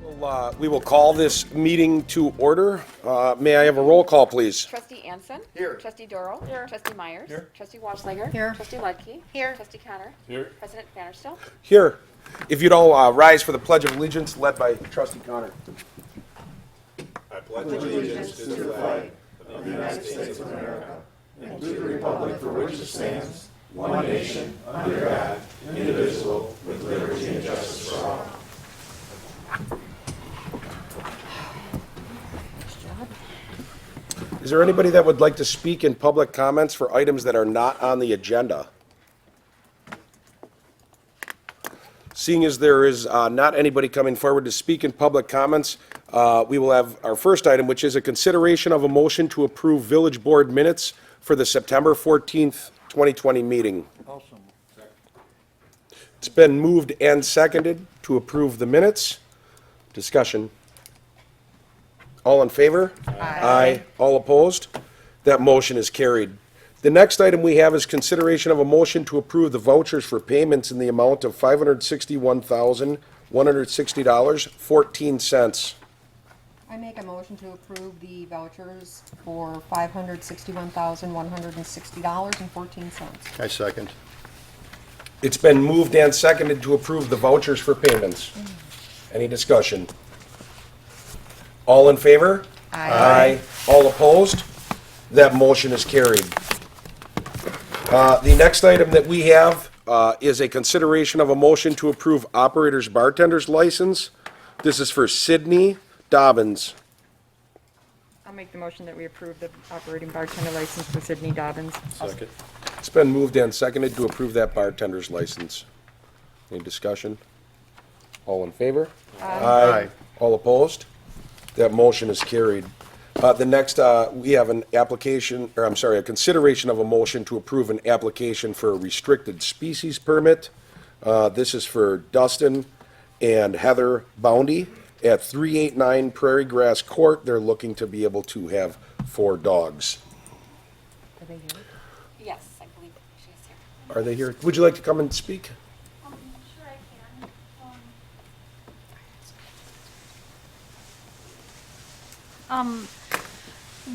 We will call this meeting to order. May I have a roll call, please? Trustee Anson. Here. Trustee Doro. Here. Trustee Myers. Here. Trustee Walschlager. Here. Trustee Ledke. Here. Trustee Connor. Here. President Vanderstill. Here. If you'd all rise for the Pledge of Allegiance, led by Trustee Connor. I pledge allegiance to the flag of the United States of America and to the republic for which it stands, one nation, under God, indivisible, with liberty and justice for all. Is there anybody that would like to speak in public comments for items that are not on the agenda? Seeing as there is not anybody coming forward to speak in public comments, we will have our first item, which is a consideration of a motion to approve village board minutes for the September 14th, 2020 meeting. It's been moved and seconded to approve the minutes. Discussion. All in favor? Aye. All opposed? That motion is carried. The next item we have is consideration of a motion to approve the vouchers for payments in the amount of $561,160.14. I make a motion to approve the vouchers for $561,160.14. I second. It's been moved and seconded to approve the vouchers for payments. Any discussion? All in favor? Aye. All opposed? That motion is carried. The next item that we have is a consideration of a motion to approve operator's bartender's license. This is for Sydney Dobbins. I'll make the motion that we approve the operating bartender license for Sydney Dobbins. Second. It's been moved and seconded to approve that bartender's license. Any discussion? All in favor? Aye. All opposed? That motion is carried. The next, we have an application, or I'm sorry, a consideration of a motion to approve an application for a restricted species permit. This is for Dustin and Heather Boundy at 389 Prairie Grass Court. They're looking to be able to have 4 dogs. Are they here? Yes, I believe she is here. Are they here? Would you like to come and speak? Sure I can.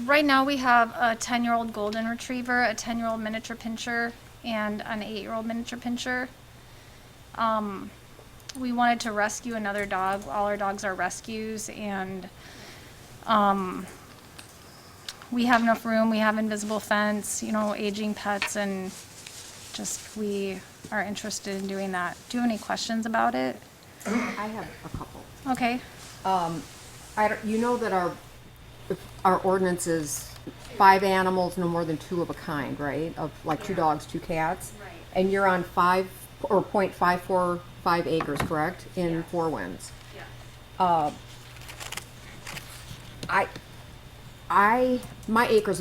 Right now we have a 10-year-old golden retriever, a 10-year-old miniature pinscher, and an 8-year-old miniature pinscher. We wanted to rescue another dog. All our dogs are rescues, and we have enough room. We have invisible fence, aging pets, and just we are interested in doing that. Do you have any questions about it? I have a couple. Okay. You know that our ordinance is 5 animals, no more than 2 of a kind, right? Of like 2 dogs, 2 cats? Right. And you're on 5 or 0.545 acres, correct? In Four Winds. Yeah. My acre's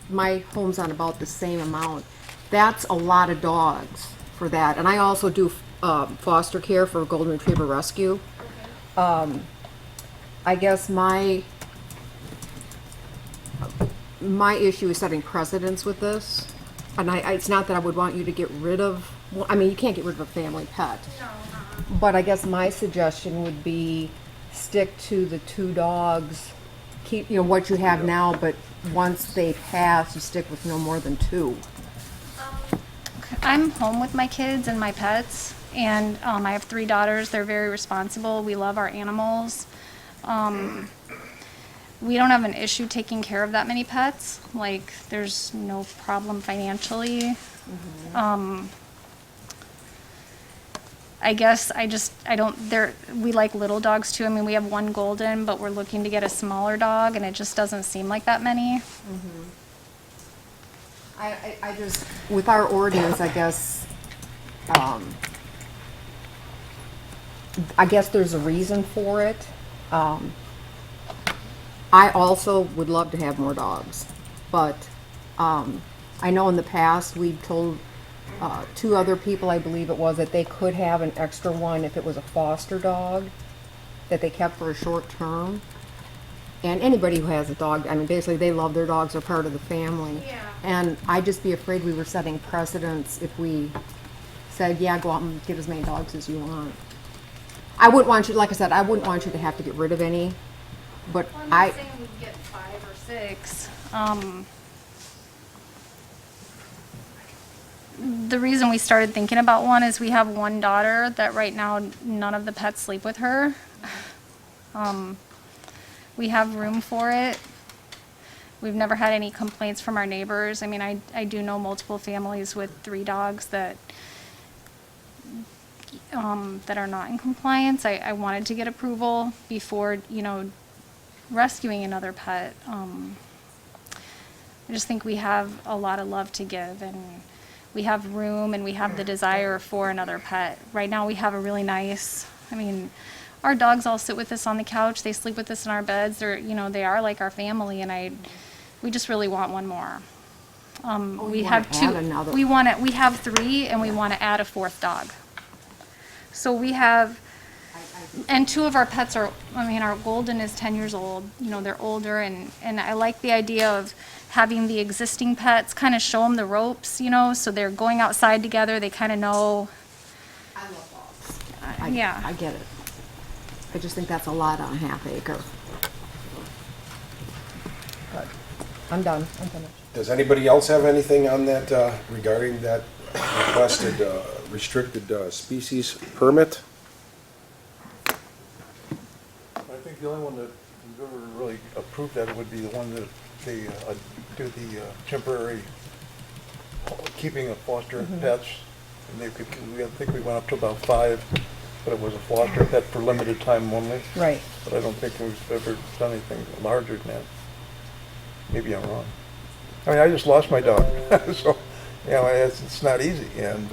my home's on about the same amount. That's a lot of dogs for that. And I also do foster care for golden retriever rescue. I guess my issue is setting precedence with this. And it's not that I would want you to get rid of, well, I mean, you can't get rid of a family pet. No, But I guess my suggestion would be stick to the 2 dogs, keep, what you have now, but once they pass, you stick with no more than 2. I'm home with my kids and my pets, and I have 3 daughters. They're very responsible. We love our animals. We don't have an issue taking care of that many pets. Like, there's no problem financially. I guess we like little dogs too. I mean, we have 1 golden, but we're looking to get a smaller dog, and it just doesn't seem like that many. I just, with our ordinance, I guess there's a reason for it. I also would love to have more dogs, but I know in the past we've told 2 other people, I believe it was, that they could have an extra one if it was a foster dog that they kept for a short term. And anybody who has a dog, I mean, basically they love their dogs, are part of the family. Yeah. And I'd just be afraid we were setting precedents if we said, yeah, go out and get as many dogs as you want. I wouldn't want you, like I said, I wouldn't want you to have to get rid of any, but I'm not I, saying we'd get 5 or 6. The reason we started thinking about one is we have one daughter that right now none of the pets sleep with her. We have room for it. We've never had any complaints from our neighbors. I mean, I do know multiple families with 3 dogs that that are not in compliance. I wanted to get approval before, you know, rescuing another pet. I just think we have a lot of love to give, and we have room, and we have the desire for another pet. Right now, we have a really nice, I mean, our dogs all sit with us on the couch. They sleep with us in our beds. They're, you know, they are like our family, and we just really want one more. We you have wanna 2. add another. We have 3, and we want to add a 4th dog. So we have, and 2 of our pets are, I mean, our golden is 10 years old. You know, they're older, and I like the idea of having the existing pets kind of show them the ropes, you know, so they're going outside together. They kind of know. I love dogs. Yeah. I get it. I just think that's a lot on a half acre. Good. I'm done. I'm finished. Does anybody else have anything on that regarding that requested restricted species permit? I think the only one that we've ever really approved that would be the one that they do the temporary keeping of foster pets. And I think we went up to about 5, but it was a foster pet for limited time only. Right. But I don't think we've ever done anything larger than that. Maybe I'm wrong. I mean, I just lost my dog, so, you know, it's not easy. And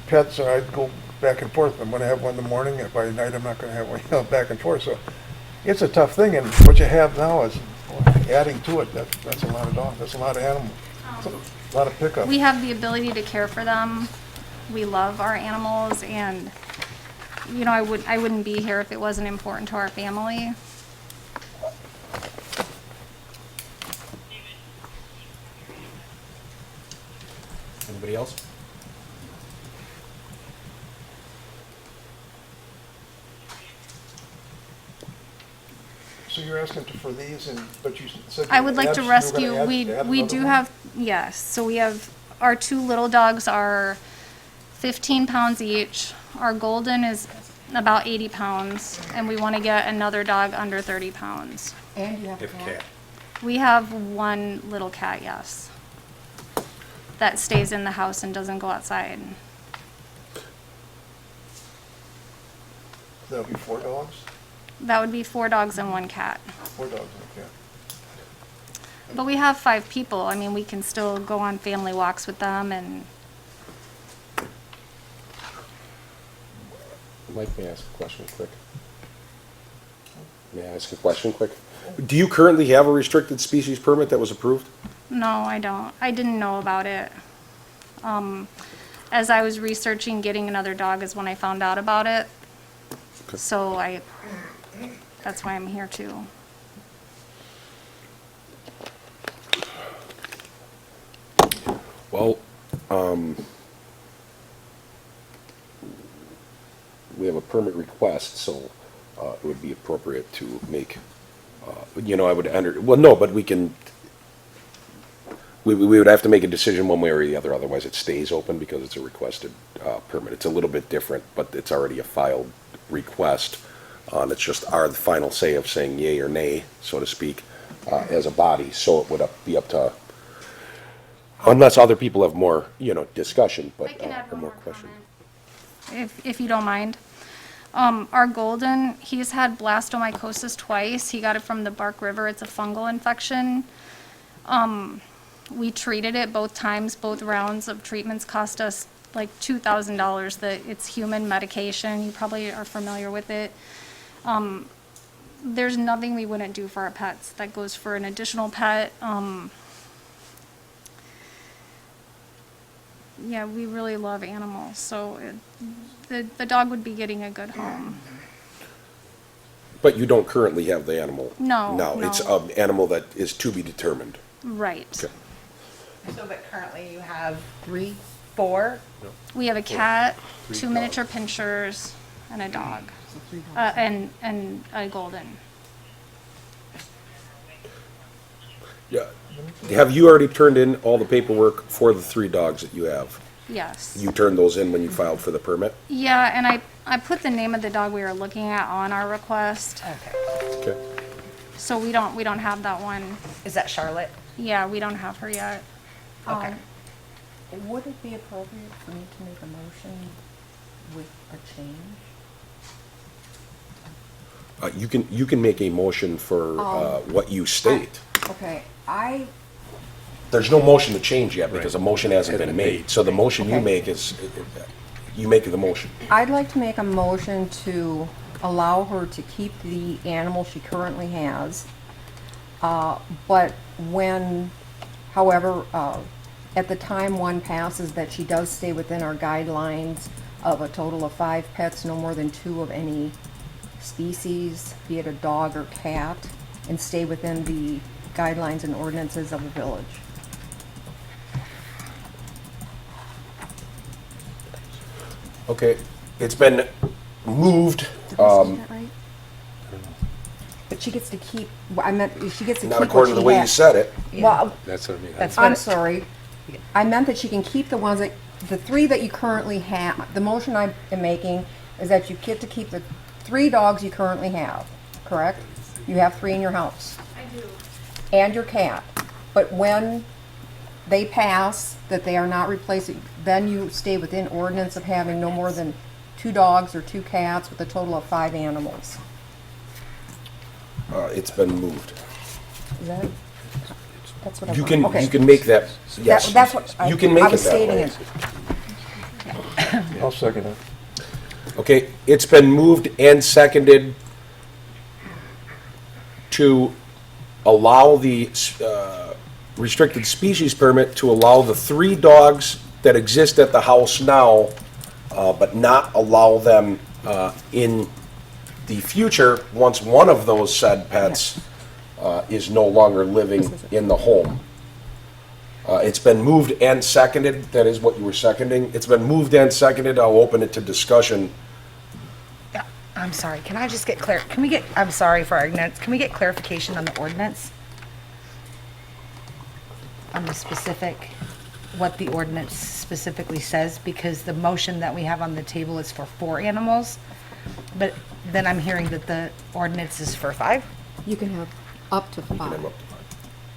pets, I go back and forth. I'm going to have one in the morning, and by night I'm not going to have one, you know, back and forth. So it's a tough thing, and what you have now is adding to it. That's a lot of dogs. That's a lot of animals. It's a lot of pickup. We have the ability to care for them. We love our animals, and, you know, I wouldn't be here if it wasn't important to our family. Anybody else? So you're asking for these, but you said I would like to you were gonna rescue, add we another do one? have, yes, so we have, our 2 little dogs are 15 pounds each. Our golden is about 80 pounds, and we want to get another dog under 30 pounds. And you have a If cat? cat. We have 1 little cat, yes, that stays in the house and doesn't go outside. That'll be 4 dogs? That would be 4 dogs and 1 cat. 4 dogs and a cat. But we have 5 people. I mean, we can still go on family walks with them, and Mike, may I ask a question quick? May I ask a question quick? Do you currently have a restricted species permit that was approved? no, I don't. I didn't know about it. As I was researching getting another dog is when I found out about it. Okay. So that's why I'm here too. Well, we have a permit request, so it would be appropriate to make, you know, I would enter, well, no, but we can, we would have to make a decision one way or the other, otherwise it stays open because it's a requested permit. It's a little bit different, but it's already a filed request. It's just our final say of saying yay or nay, so to speak, as a body. So it would be up to, unless other people have more, you know, discussion, but I can add or one more more questions. comment, if you don't mind. Our golden, he's had blastomycosis twice. He got it from the Bark River. It's a fungal infection. We treated it both times. Both rounds of treatments cost us like $2,000. It's human medication. You probably are familiar with it. There's nothing we wouldn't do for our pets. That goes for an additional pet. Yeah, we really love animals, so the dog would be getting a good home. But you don't currently have the animal? No, No, it's no. an animal that is to be determined. Right. Okay. So, but currently you have 3 4? We have a cat, 2 miniature pinschers, and a dog, and a golden. Yeah. Have you already turned in all the paperwork for the 3 dogs that you have? Yes. You turned those in when you filed for the permit? Yeah, and I put the name of the dog we were looking at on our request, Okay. Okay. so we don't have that one. Is that Charlotte? Yeah, we don't have her yet. Okay. Would it be appropriate for me to make a motion with a change? You can make a motion for what you state. Okay, There's no motion to change yet because a motion hasn't been made. So the motion you Okay. make is, you make the motion. I'd like to make a motion to allow her to keep the animal she currently has. But when, however, at the time one passes, that she does stay within our guidelines of a total of 5 pets, no more than 2 of any species, be it a dog or cat, and stay within the guidelines and ordinances of the village. Okay, it's been moved, Did I say that right? But she gets to keep, I meant, she gets to keep not what according to the she way you has. said it. Well, That's what I mean. That's what I'm it- sorry. I meant that she can keep the ones that, the 3 that you currently have. The motion I am making is that you get to keep the 3 dogs you currently have, correct? You have 3 in your house. I do. And your cat. But when they pass, that they are not replaced, then you stay within ordinance of having no more than 2 dogs or 2 cats with a total of 5 animals. It's been moved. Is that? That's what I You thought. can, Okay. you can make that, yes. That's what You can make I it was that stating way. it. I'll second it. Okay, it's been moved and seconded to allow the restricted species permit to allow the 3 dogs that exist at the house now, but not allow them in the future, once one of those said pets is no longer living in the home. It's been moved and seconded, that is what you were seconding. It's been moved and seconded, I'll open it to discussion. Yeah, I'm sorry, can I just get I'm sorry for our ignorance, can we get clarification on the ordinance? On the specific, what the ordinance specifically says, because the motion that we have on the table is for 4 animals, but then I'm hearing that the ordinance is for 5? You can have up to 5, I'm up to 5.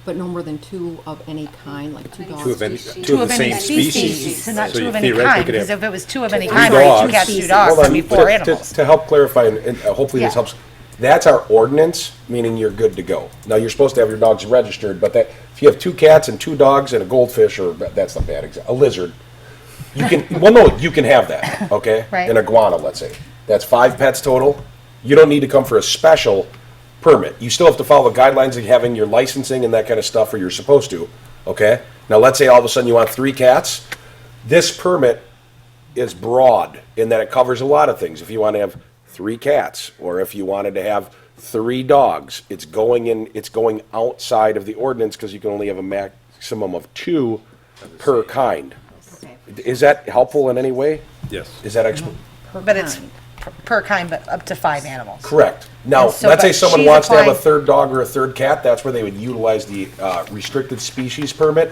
but no more than 2 of any kind, like 2 dogs. Two of any, Species. two of the any same species. So not So 2 you of any theoretically kind, could because have if it was 2 of any 3 kind, like 2 dogs. cats, 2 Hold dogs, Hold that'd on, be to- 4 to- animals. To help clarify, and hopefully this Yeah. helps, that's our ordinance, meaning you're good to go. Now, you're supposed to have your dogs registered, but that, if you have 2 cats and 2 dogs and a goldfish, or, that's not bad example, a lizard, you can, well, no, you can have that, okay? Right. An iguana, let's say. That's 5 pets total. You don't need to come for a special permit. You still have to follow the guidelines of having your licensing and that kind of stuff, or you're supposed to, okay? Now, let's say all of a sudden you want 3 cats. This permit is broad in that it covers a lot of things. If you want to have 3 cats, or if you wanted to have 3 dogs, it's going outside of the ordinance because you can only have a maximum of 2 per kind. Is that helpful in any way? Yes. Is that But it's per kind, but up to 5 animals. correct? Now, And so, let's say but someone she's wants to have a applying- 3rd dog or a 3rd cat, that's where they would utilize the restricted species permit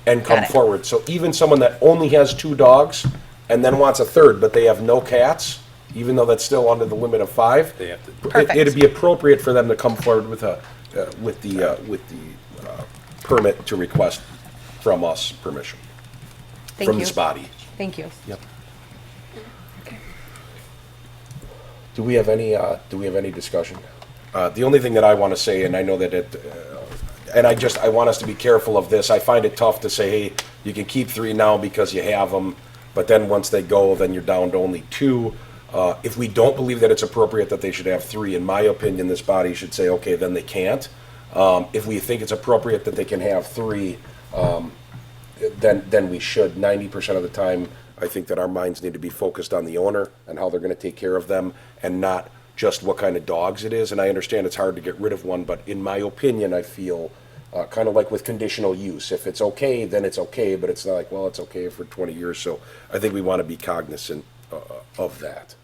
and come Got it. forward. So even someone that only has 2 dogs and then wants a 3rd, but they have no cats, even though that's still under the limit of 5, They have to. Perfect. it'd be appropriate for them to come forward with a, with the permit to request from us permission, Thank from you. this body. Thank you. Yep. Do we have any discussion? The only thing that I want to say, and I know that and I want us to be careful of this. I find it tough to say, hey, you can keep 3 now because you have them, but then once they go, then you're down to only 2. If we don't believe that it's appropriate that they should have 3, in my opinion, this body should say, okay, then they can't. If we think it's appropriate that they can have 3, then we should. 90% of the time, I think that our minds need to be focused on the owner and how they're going to take care of them, and not just what kind of dogs it is. And I understand it's hard to get rid of one, but in my opinion, I feel Kind of like with conditional use. If it's okay, then it's okay, but it's not like, well, it's okay for 20 years. So I think we want to be cognizant of that.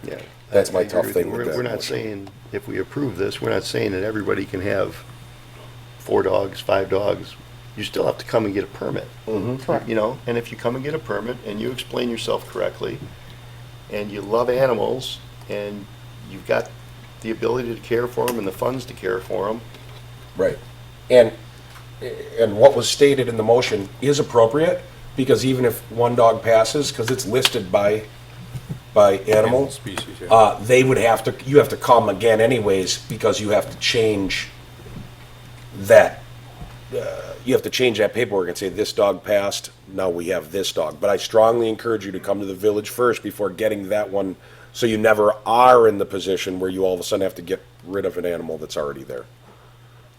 Yeah. That's my I agree tough with thing you. with We're that we're not motion. saying, if we approve this, we're not saying that everybody can have 4 dogs, 5 dogs. You still have to come and get a permit. Correct. You know, and if you come and get a permit and you explain yourself correctly, and you love animals, and you've got the ability to care for them and the funds to care for them, Right. And what was stated in the motion is appropriate, because even if one dog passes, because it's listed by animal, Species, yeah. they would have to, you have to come again anyways, because you have to change that, you have to change that paperwork and say, this dog passed, now we have this dog. But I strongly encourage you to come to the village first before getting that one, so you never are in the position where you all of a sudden have to get rid of an animal that's already there.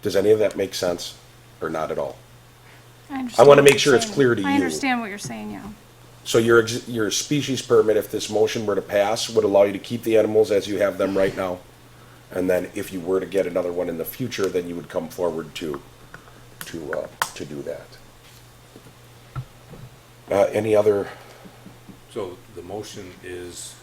Does any of that make sense, or not at all? I wanna understand what make you're sure it's saying. clear to you. I understand what you're saying, yeah. So your species permit, if this motion were to pass, would allow you to keep the animals as you have them right now? And then if you were to get another one in the future, then you would come forward to do that. Any other, So the motion is,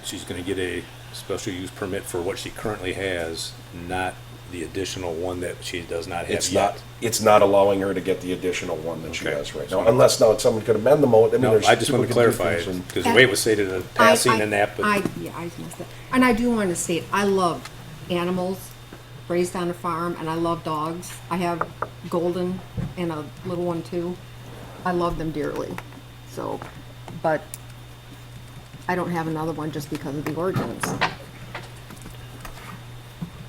she's gonna get a special use permit for what she currently has, not the additional one that she does not have yet. it's not allowing her to get the additional one that she Okay. has right now, unless now someone could amend the I mean, No, there's I just want to people could do clarify it, things and- because the way it was stated in passing and that, but. Yeah, I missed that. And I do want to state, I love animals, raised on a farm, and I love dogs. I have golden and a little one too. I love them dearly. So, but I don't have another one just because of the ordinance.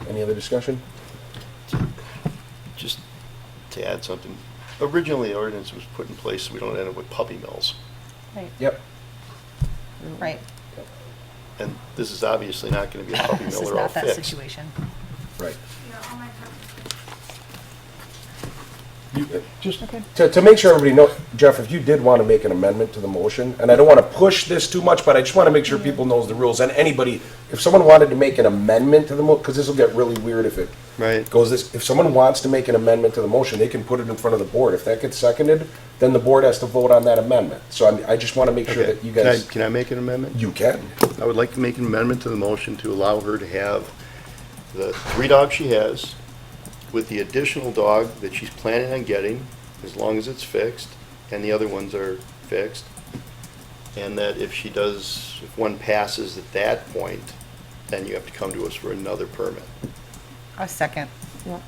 Any other discussion? just to add something, originally the ordinance was put in place so we don't end up with puppy mills. Right, Yep. right. And this is obviously not gonna be a puppy This mill, is they're all not that fixed. situation. Right. Just, To make sure everybody knows, Jeff, if you did want to make an amendment to the motion, and I don't want to push this too much, but I just want to make sure people knows the rules, and anybody, if someone wanted to make an amendment to the because this will get really weird if it Right. goes this, if someone wants to make an amendment to the motion, they can put it in front of the board. If that gets seconded, then the board has to vote on that amendment. So I just want to make sure Okay. that you guys, Can I make an amendment? you can. I would like to make an amendment to the motion to allow her to have the 3 dogs she has with the additional dog that she's planning on getting, as long as it's fixed, and the other ones are fixed. And that if one passes at that point, then you have to come to us for another permit. A second. yeah.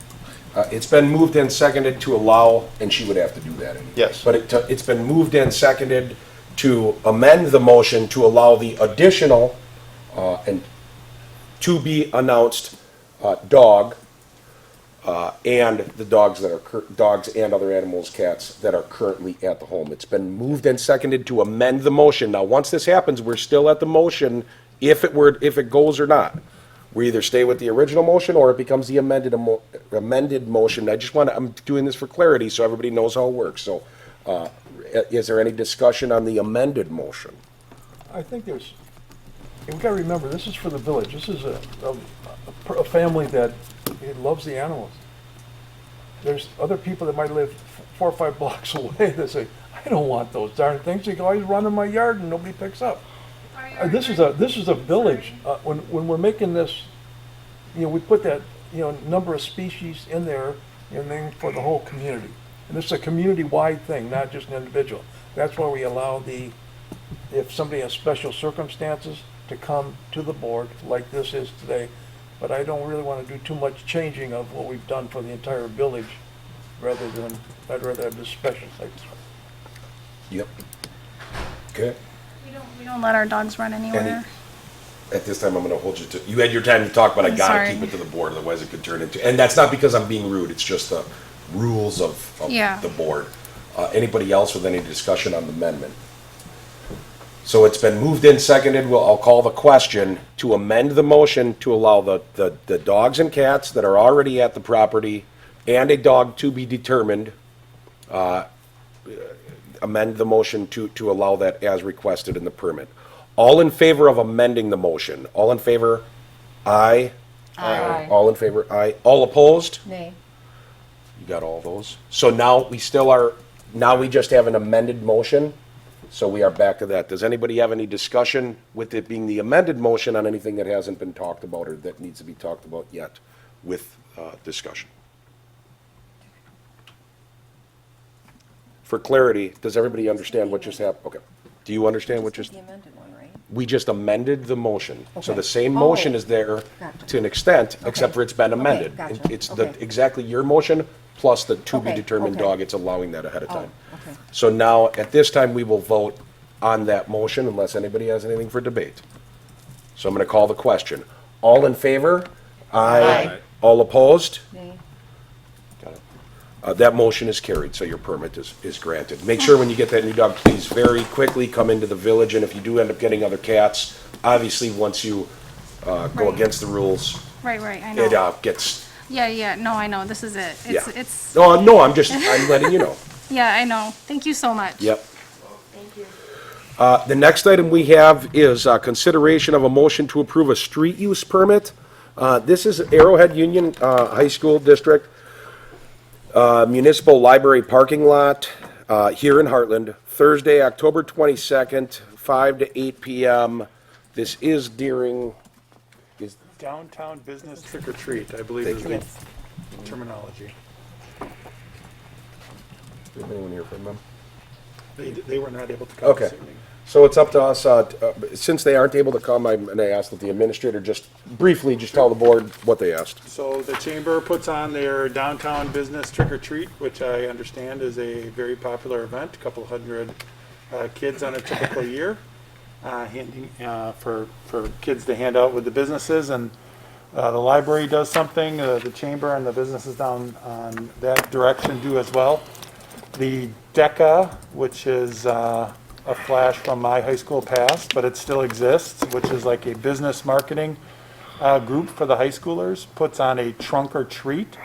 It's been moved and seconded to allow, and she would have to do that anyway. Yes. But it's been moved and seconded to amend the motion to allow the additional, and to be announced, dog, and the dogs that are, dogs and other animals, cats, that are currently at the home. It's been moved and seconded to amend the motion. Now, once this happens, we're still at the motion, if it goes or not. We either stay with the original motion, or it becomes the amended motion. I'm doing this for clarity, so everybody knows how it works. So, is there any discussion on the amended motion? I think there's, and we gotta remember, this is for the village. This is a family that loves the animals. There's other people that might live 4 or 5 blocks away that say, I don't want those darn things. They can always run in my yard and nobody picks up. This is a village. When we're making this, we put that, number of species in there, and then for the whole community. And this is a community-wide thing, not just an individual. That's why we allow if somebody has special circumstances, to come to the board like this is today. But I don't really want to do too much changing of what we've done for the entire village, I'd rather have this special thing. Yep. Okay. We don't let our dogs run anywhere. At this time, I'm gonna hold you to, you had your time to talk, but I I'm gotta sorry. keep it to the board, otherwise it could turn into, and that's not because I'm being rude, it's just the rules of Yeah. the board. Anybody else with any discussion on the amendment? So it's been moved and seconded, I'll call the question to amend the motion to allow the dogs and cats that are already at the property and a dog to be determined, amend the motion to allow that as requested in the permit. All in favor of amending the motion? All in favor? Aye. Aye. All in favor? Aye. All opposed? Nay. You got all those? So now we still are, now we just have an amended motion, so we are back to that. Does anybody have any discussion with it being the amended motion on anything that hasn't been talked about or that needs to be talked about yet with discussion? For clarity, does everybody understand what just happened? Okay. Do you understand what just? The amended one, right? We just amended the motion. So Okay. the same motion Oh, is there gotcha. to an extent, except Okay. for it's been Okay, amended. gotcha. It's the, Okay. exactly your motion plus the to be Okay, determined okay. dog. It's allowing that ahead of Oh, time. okay. So now, at this time, we will vote on that motion unless anybody has anything for debate. So I'm gonna call the question. All in favor? Aye. All opposed? Nay. Got it. That motion is carried, so your permit is granted. Make sure when you get that new dog, please very quickly come into the village, and if you do end up getting other cats, obviously, once you go Right. against the rules, Right, right, I it know. gets, Yeah, no, I know, this is it. yeah. It's, No, I'm letting you know. yeah, I know. Thank you so much. Yep. The next item we have is consideration of a motion to approve a street use permit. This is Arrowhead Union High School District Municipal Library Parking Lot here in Hartland, Thursday, October 22nd, 5 to 8 p.m. This is during, is, Downtown business trick or treat, I believe is the terminology. is anyone here from them? They were not able to come Okay. this evening. So it's up to us, since they aren't able to come, I'm going to ask that the administrator just briefly just tell the board what they asked. So the chamber puts on their downtown business trick or treat, which I understand is a very popular event, a couple hundred kids on a typical year, handing for kids to hand out with the businesses, and the library does something, the chamber and the businesses down on that direction do as well. The DECA, which is a flash from my high school past, but it still exists, which is like a business marketing group for the high schoolers, puts on a trunk or treat.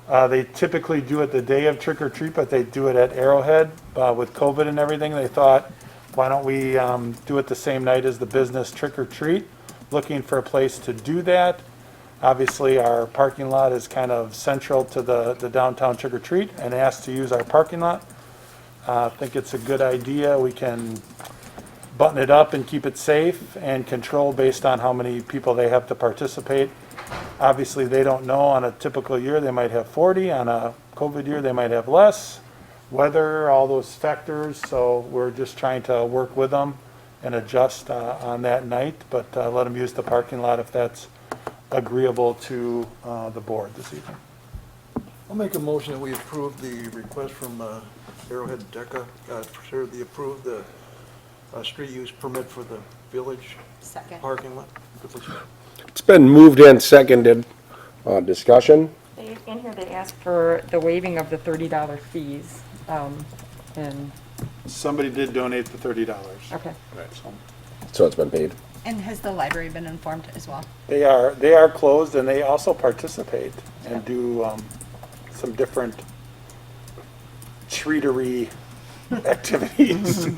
They typically do it the day of trick or treat, but they do it at Arrowhead. With COVID and everything, they thought, why don't we do it the same night as the business trick or treat? Looking for a place to do that. Obviously, our parking lot is kind of central to the downtown trick or treat and asked to use our parking lot. I think it's a good idea. We can button it up and keep it safe and control based on how many people they have to participate. Obviously, they don't know on a typical year, they might have 40. On a COVID year, they might have less. Weather, all those factors. So we're just trying to work with them and adjust on that night, but let them use the parking lot if that's agreeable to the board this evening. I'll make a motion that we approve the request from Arrowhead DECA, to approve the street use permit for the village Second. parking lot. It's been moved and seconded. Discussion? In here, they asked for the waiving of the $30 fees, and, Somebody did donate the $30. okay. So it's been paid. And has the library been informed as well? They are closed, and they also participate and do some different treatery activities.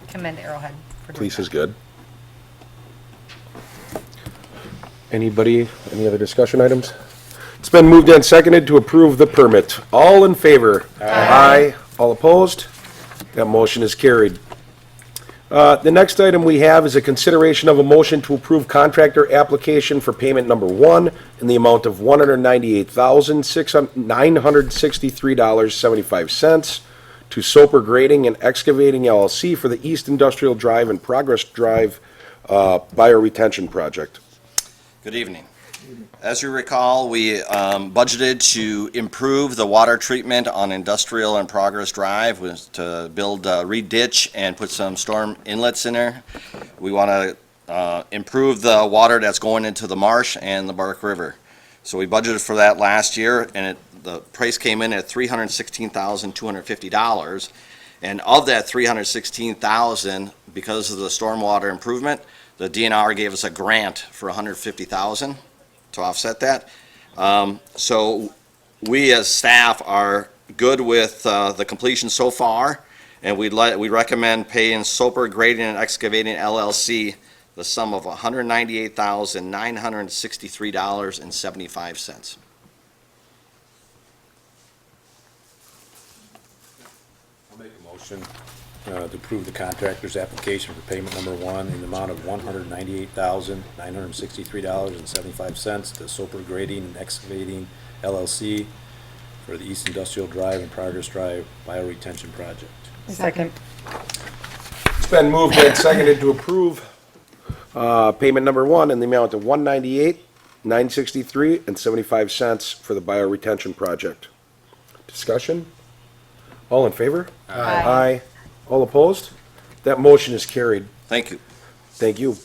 Commend Arrowhead for doing Police that. is good. Anybody, any other discussion items? It's been moved and seconded to approve the permit. All in favor? Aye. All opposed? That motion is carried. The next item we have is a consideration of a motion to approve contractor application for payment number 1 in the amount of $198,963.75 to Soper Grading and Excavating LLC for the East Industrial Drive and Progress Drive Bioretention Project. Good evening. As you recall, we budgeted to improve the water treatment on Industrial and Progress Drive, was to build a re-ditch and put some storm inlets in there. We want to improve the water that's going into the marsh and the Bark River. So we budgeted for that last year, and the price came in at $316,250. And of that $316,000, because of the stormwater improvement, the DNR gave us a grant for $150,000 to offset that. So we as staff are good with the completion so far, and we recommend paying Soper Grading and Excavating LLC the sum of $198,963.75. I'll make a motion to approve the contractor's application for payment number one in the amount of $198,963.75 to Soper Grading and Excavating LLC for the East Industrial Drive and Progress Drive Bioretention Project. Second. It's been moved and seconded to approve payment number one in the amount of $198,963.75 for the Bioretention Project. Discussion? All in favor? Aye. All opposed? That motion is carried. Thank you. Thank you.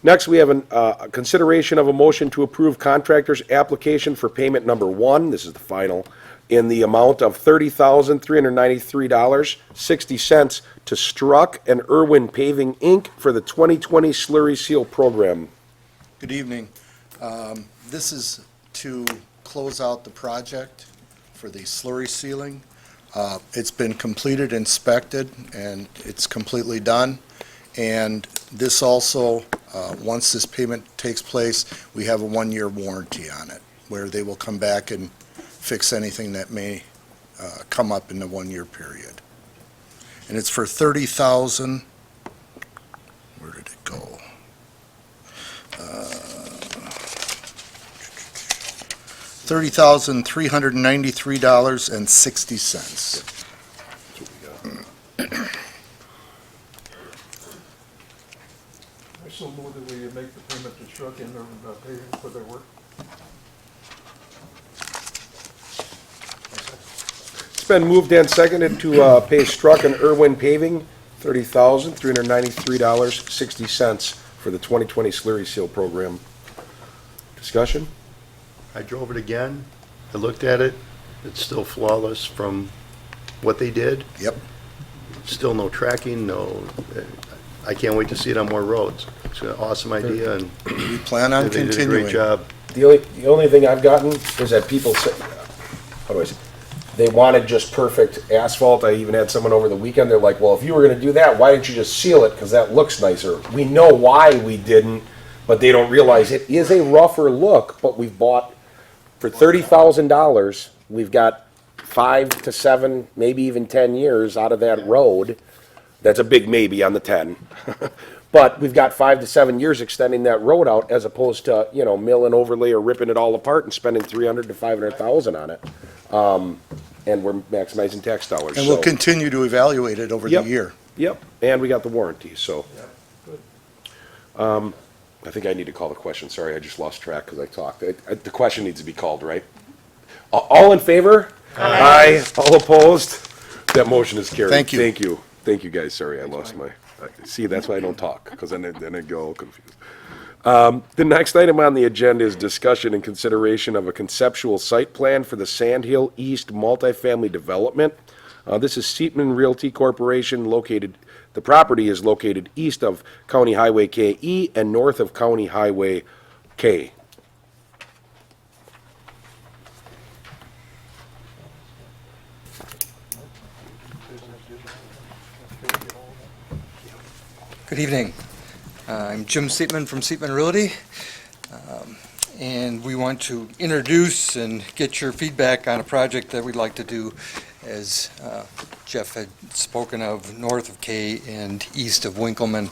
Next, we have a consideration of a motion to approve contractor's application for payment number one, this is the final, in the amount of $30,393.60 to Struck and Irwin Paving, Inc. for the 2020 slurry seal program. Good evening. This is to close out the project for the slurry sealing. It's been completed, inspected, and it's completely done. And this also, once this payment takes place, we have a 1-year warranty on it, where they will come back and fix anything that may come up in the 1-year period. And it's for $30,000. Where did it go? $30,393.60. I so move that we make the payment to Struck and Paving for their work. It's been moved and seconded to pay Struck and Irwin Paving $30,393.60 for the 2020 slurry seal program. Discussion? I drove it again, I looked at it, it's still flawless from what they did. Yep. Still no tracking, I can't wait to see it on more roads. It's an awesome idea, and We plan on they did a continuing. great job. The only thing I've gotten is that people say, how do I say, they wanted just perfect asphalt. I even had someone over the weekend, they're like, well, if you were gonna do that, why didn't you just seal it? Because that looks nicer. We know why we didn't, but they don't realize it is a rougher look, but we've bought, for $30,000, we've got 5 to 7, maybe even 10 years out of that road. That's a big maybe on the 10. But we've got 5 to 7 years extending that road out as opposed to, mill and overlay or ripping it all apart and spending $300,000 to $500,000 on it. And we're maximizing tax dollars. And we'll so- continue to evaluate it over the Yep. year. Yep, and we got the warranty, so. I think I need to call the question. Sorry, I just lost track because I talked. The question needs to be called, right? All in favor? Aye. All opposed? That motion is carried. Thank you. Thank you. Thank you, guys. Sorry, I lost my, see, that's why I don't talk, because then I go all confused. The next item on the agenda is discussion and consideration of a conceptual site plan for the Sand Hill East multifamily development. This is Seatman Realty Corporation the property is located east of County Highway KE and north of County Highway K. Good evening. I'm Jim Seatman from Seatman Realty, and we want to introduce and get your feedback on a project that we'd like to do, as Jeff had spoken of, north of K and east of Winkleman.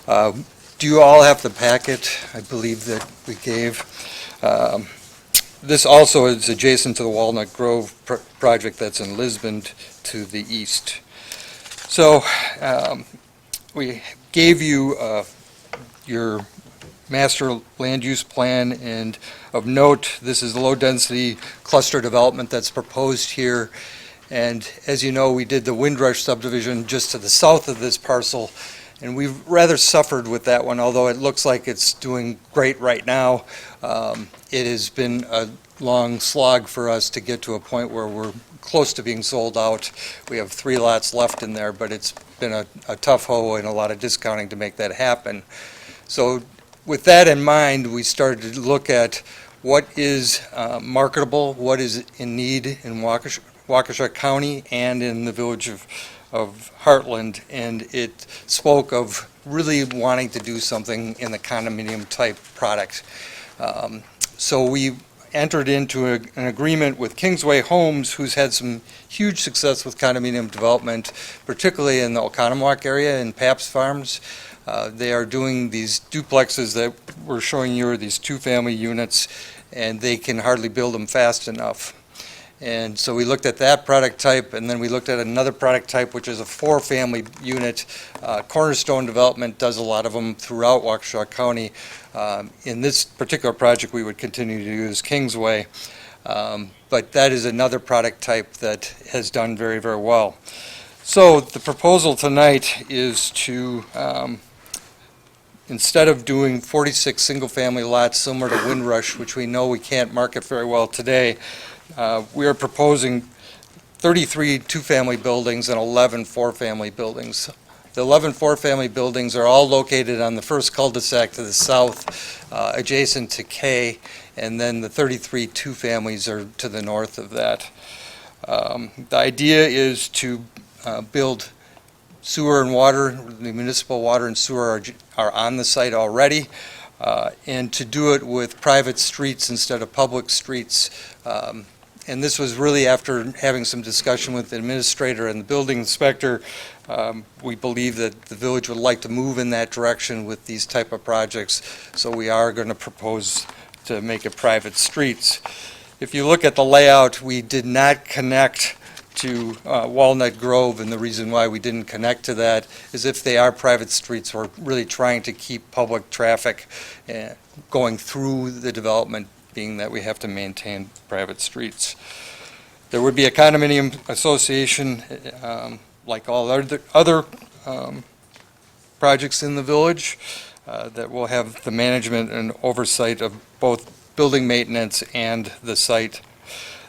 Do you all have the packet, I believe, that we gave? This also is adjacent to the Walnut Grove project that's in Lisbon to the east. So we gave you your master land use plan, and of note, this is the low-density cluster development that's proposed here. And as you know, we did the Windrush subdivision just to the south of this parcel, and we've rather suffered with that one, although it looks like it's doing great right now. It has been a long slog for us to get to a point where we're close to being sold out. We have 3 lots left in there, but it's been a tough hoe and a lot of discounting to make that happen. So with that in mind, we started to look at what is marketable, what is in need in Waukesha County and in the village of Hartland, and it spoke of really wanting to do something in the condominium type product. So we entered into an agreement with Kingsway Homes, who's had some huge success with condominium development, particularly in the Oconomowoc area in Pabst Farms. They are doing these duplexes that we're showing you, are these two-family units, and they can hardly build them fast enough. And so we looked at that product type, and then we looked at another product type, which is a four-family unit. Cornerstone Development does a lot of them throughout Waukesha County. In this particular project, we would continue to use Kingsway, but that is another product type that has done very, very well. So the proposal tonight is to, instead of doing 46 single-family lots similar to Windrush, which we know we can't market very well today, we are proposing 33 two-family buildings and 11 four-family buildings. The 11 four-family buildings are all located on the first cul-de-sac to the south, adjacent to K, and then the 33 two-families are to the north of that. The idea is to build sewer and water. The municipal water and sewer are on the site already, and to do it with private streets instead of public streets. And this was really after having some discussion with the administrator and the building inspector. We believe that the village would like to move in that direction with these type of projects, so we are going to propose to make it private streets. If you look at the layout, we did not connect to Walnut Grove, and the reason why we didn't connect to that is if they are private streets, we're really trying to keep public traffic going through the development, being that we have to maintain private streets. There would be a condominium association, like all other projects in the village, that will have the management and oversight of both building maintenance and the site.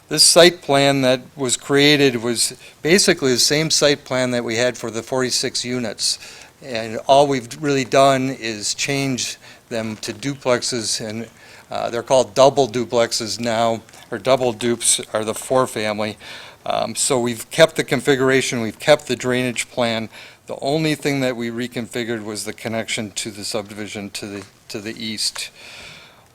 This site plan that was created was basically the same site plan that we had for the 46 units. And all we've really done is change them to duplexes, and they're called double duplexes now, or double dupes are the four-family. So we've kept the configuration, we've kept the drainage plan. The only thing that we reconfigured was the connection to the subdivision to the east.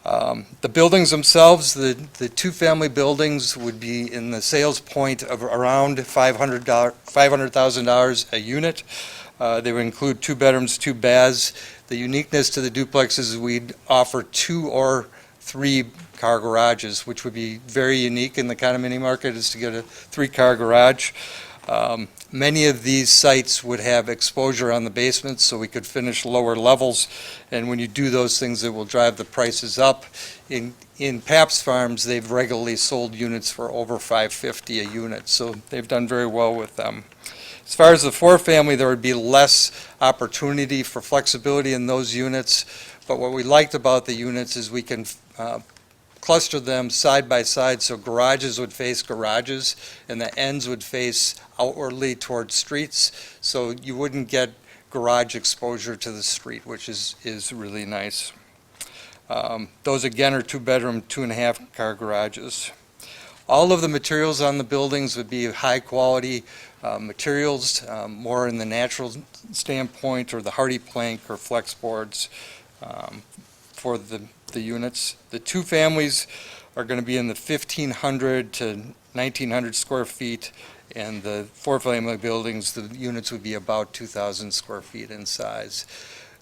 The buildings themselves, the two-family buildings would be in the sales point of around $500,000 a unit. They would include 2 bedrooms, 2 baths. The uniqueness to the duplexes is we'd offer 2 or 3 car garages, which would be very unique in the condominium market, is to get a 3-car garage. Many of these sites would have exposure on the basements, so we could finish lower levels, and when you do those things, it will drive the prices up. In Pabst Farms, they've regularly sold units for over $550 a unit, so they've done very well with them. As far as the four-family, there would be less opportunity for flexibility in those units, but what we liked about the units is we can cluster them side by side, so garages would face garages and the ends would face outwardly towards streets, so you wouldn't get garage exposure to the street, which is really nice. Those again are 2-bedroom, 2.5-car garages. All of the materials on the buildings would be high quality materials, more in the natural standpoint, or the hardy plank or flex boards for the units. The two families are going to be in the 1,500 to 1,900 square feet, and the four-family buildings, the units would be about 2,000 square feet in size.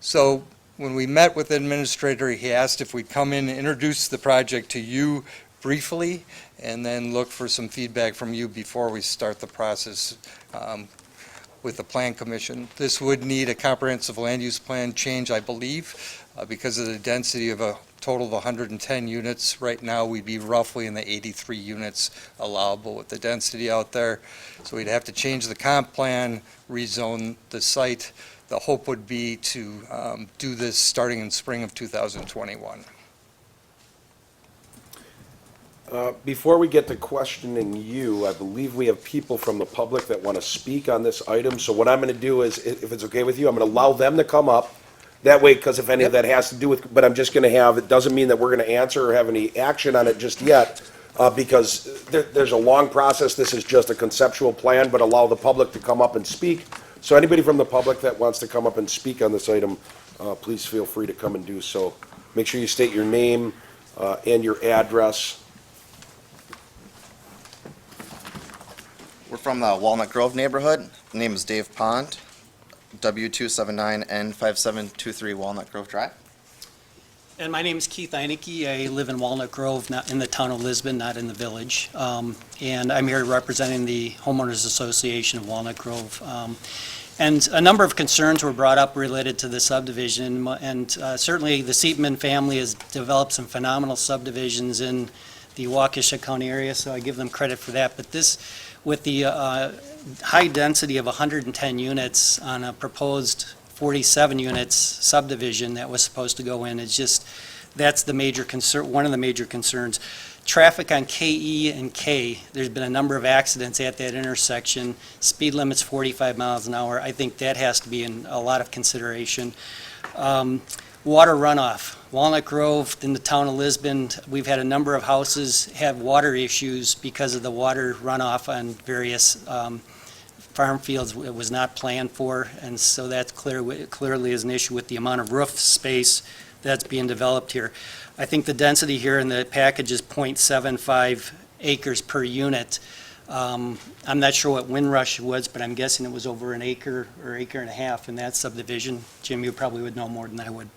So when we met with the administrator, he asked if we'd come in and introduce the project to you briefly, and then look for some feedback from you before we start the process with the Plan Commission. This would need a comprehensive land use plan change, I believe, because of the density of a total of 110 units. Right now, we'd be roughly in the 83 units allowable with the density out there. So we'd have to change the comp plan, rezone the site. The hope would be to do this starting in spring of 2021. Before we get to questioning you, I believe we have people from the public that want to speak on this item. So what I'm going to do is, if it's okay with you, I'm going to allow them to come up. That way, because if any of that has to do with, but I'm just going to have, it doesn't mean that we're going to answer or have any action on it just yet, because there's a long process. This is just a conceptual plan, but allow the public to come up and speak. So anybody from the public that wants to come up and speak on this item, please feel free to come and do so. Make sure you state your name and your address. We're from the Walnut Grove neighborhood. Name is Dave Pond, W279N5723 Walnut Grove Drive. And my name is Keith Einecke. I live in Walnut Grove, not in the town of Lisbon, not in the village. And I'm here representing the Homeowners Association of Walnut Grove. And a number of concerns were brought up related to the subdivision. And certainly the Seatman family has developed some phenomenal subdivisions in the Waukesha County area, so I give them credit for that. But this, with the high density of 110 units on a proposed 47 units subdivision that was supposed to go in, it's just, that's the major concern, one of the major concerns. Traffic on KE and K, there's been a number of accidents at that intersection. Speed limit's 45 miles an hour. I think that has to be in a lot of consideration. Water runoff. Walnut Grove in the town of Lisbon, we've had a number of houses have water issues because of the water runoff on various farm fields. It was not planned for, and so that clearly is an issue with the amount of roof space that's being developed here. I think the density here in the package is 0.75 acres per unit. I'm not sure what Windrush was, but I'm guessing it was over an acre or acre and a half in that subdivision. Jim, you probably would know more than I would.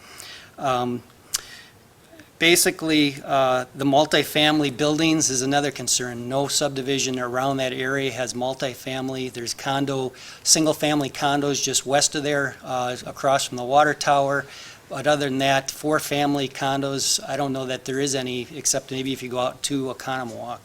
Basically, the multifamily buildings is another concern. No subdivision around that area has multifamily. There's single-family condos just west of there, across from the water tower. But other than that, four-family condos, I don't know that there is any, except maybe if you go out to Oconomowoc.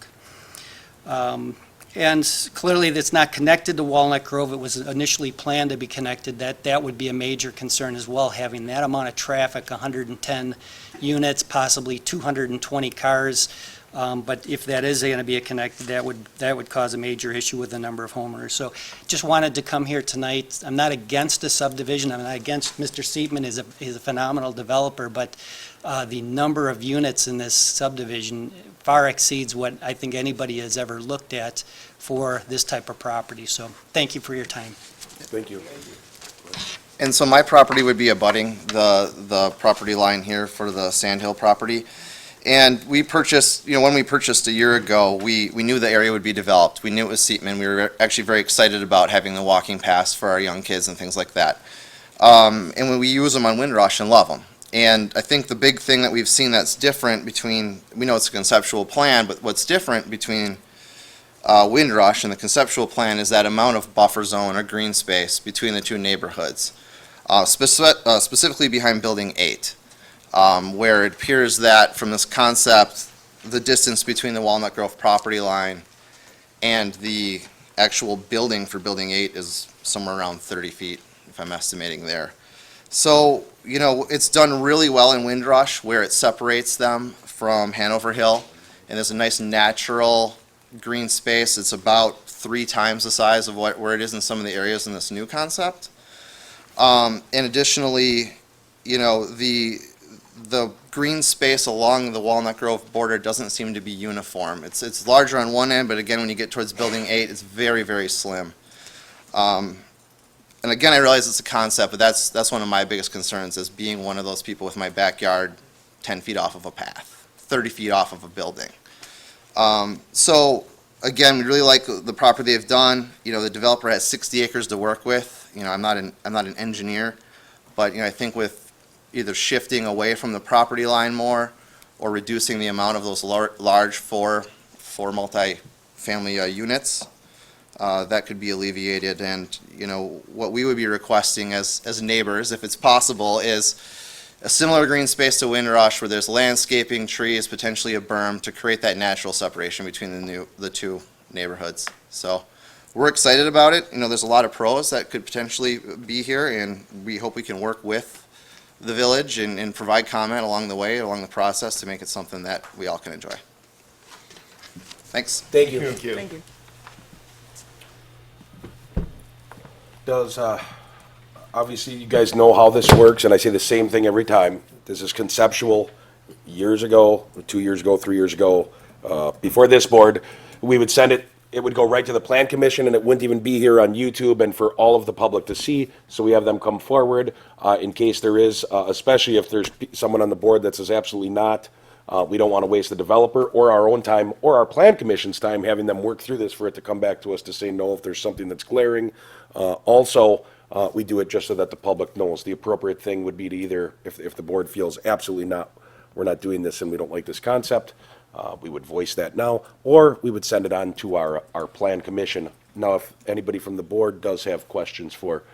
And clearly, that's not connected to Walnut Grove. It was initially planned to be connected. That would be a major concern as well, having that amount of traffic, 110 units, possibly 220 cars. But if that is going to be connected, that would cause a major issue with the number of homeowners. So just wanted to come here tonight. I'm not against a subdivision. I'm not against Mr. Seatman. He's a phenomenal developer, but the number of units in this subdivision far exceeds what I think anybody has ever looked at for this type of property. So thank you for your time. Thank you. And so my property would be abutting the property line here for the Sandhill property. And we purchased, when we purchased a year ago, we knew the area would be developed. We knew it was Seatman. We were actually very excited about having the walking paths for our young kids and things like that. And when we use them on Windrush and love them. And I think the big thing that we've seen that's different between, we know it's a conceptual plan, but what's different between Windrush and the conceptual plan is that amount of buffer zone or green space between the two neighborhoods, specifically behind Building 8, where it appears that from this concept, the distance between the Walnut Grove property line and the actual building for Building 8 is somewhere around 30 feet, if I'm estimating there. So, it's done really well in Windrush where it separates them from Hanover Hill, and there's a nice natural green space. It's about 3 times the size of where it is in some of the areas in this new concept. And additionally, the green space along the Walnut Grove border doesn't seem to be uniform. It's larger on one end, but again, when you get towards Building 8, it's very, very slim. And again, I realize it's a concept, but that's one of my biggest concerns, is being one of those people with my backyard 10 feet off of a path, 30 feet off of a building. So again, we really like the property they've done. The developer has 60 acres to work with. I'm not an engineer, but I think with either shifting away from the property line more or reducing the amount of those large four multi-family units, that could be alleviated. And what we would be requesting as neighbors, if it's possible, is a similar green space to Windrush where there's landscaping, trees, potentially a berm to create that natural separation between the two neighborhoods. So we're excited about it. There's a lot of pros that could potentially be here, and we hope we can work with the village and provide comment along the way, along the process, to make it something that we all can enjoy. Thanks. Thank you. Thank you. Does, obviously, you guys know how this works, and I say the same thing every time. This is conceptual. Years ago, 2 years ago, 3 years ago, before this board, we would send it it would go right to the Plan Commission, and it wouldn't even be here on YouTube and for all of the public to see. So we have them come forward in case there is, especially if there's someone on the board that says absolutely not. We don't want to waste the developer or our own time or our Plan Commission's time having them work through this for it to come back to us to say no if there's something that's glaring. Also, we do it just so that the public knows. The appropriate thing would be to either, if the board feels absolutely not, we're not doing this and we don't like this concept, we would voice that now, or we would send it on to our Plan Commission. Now, if anybody from the board does have questions for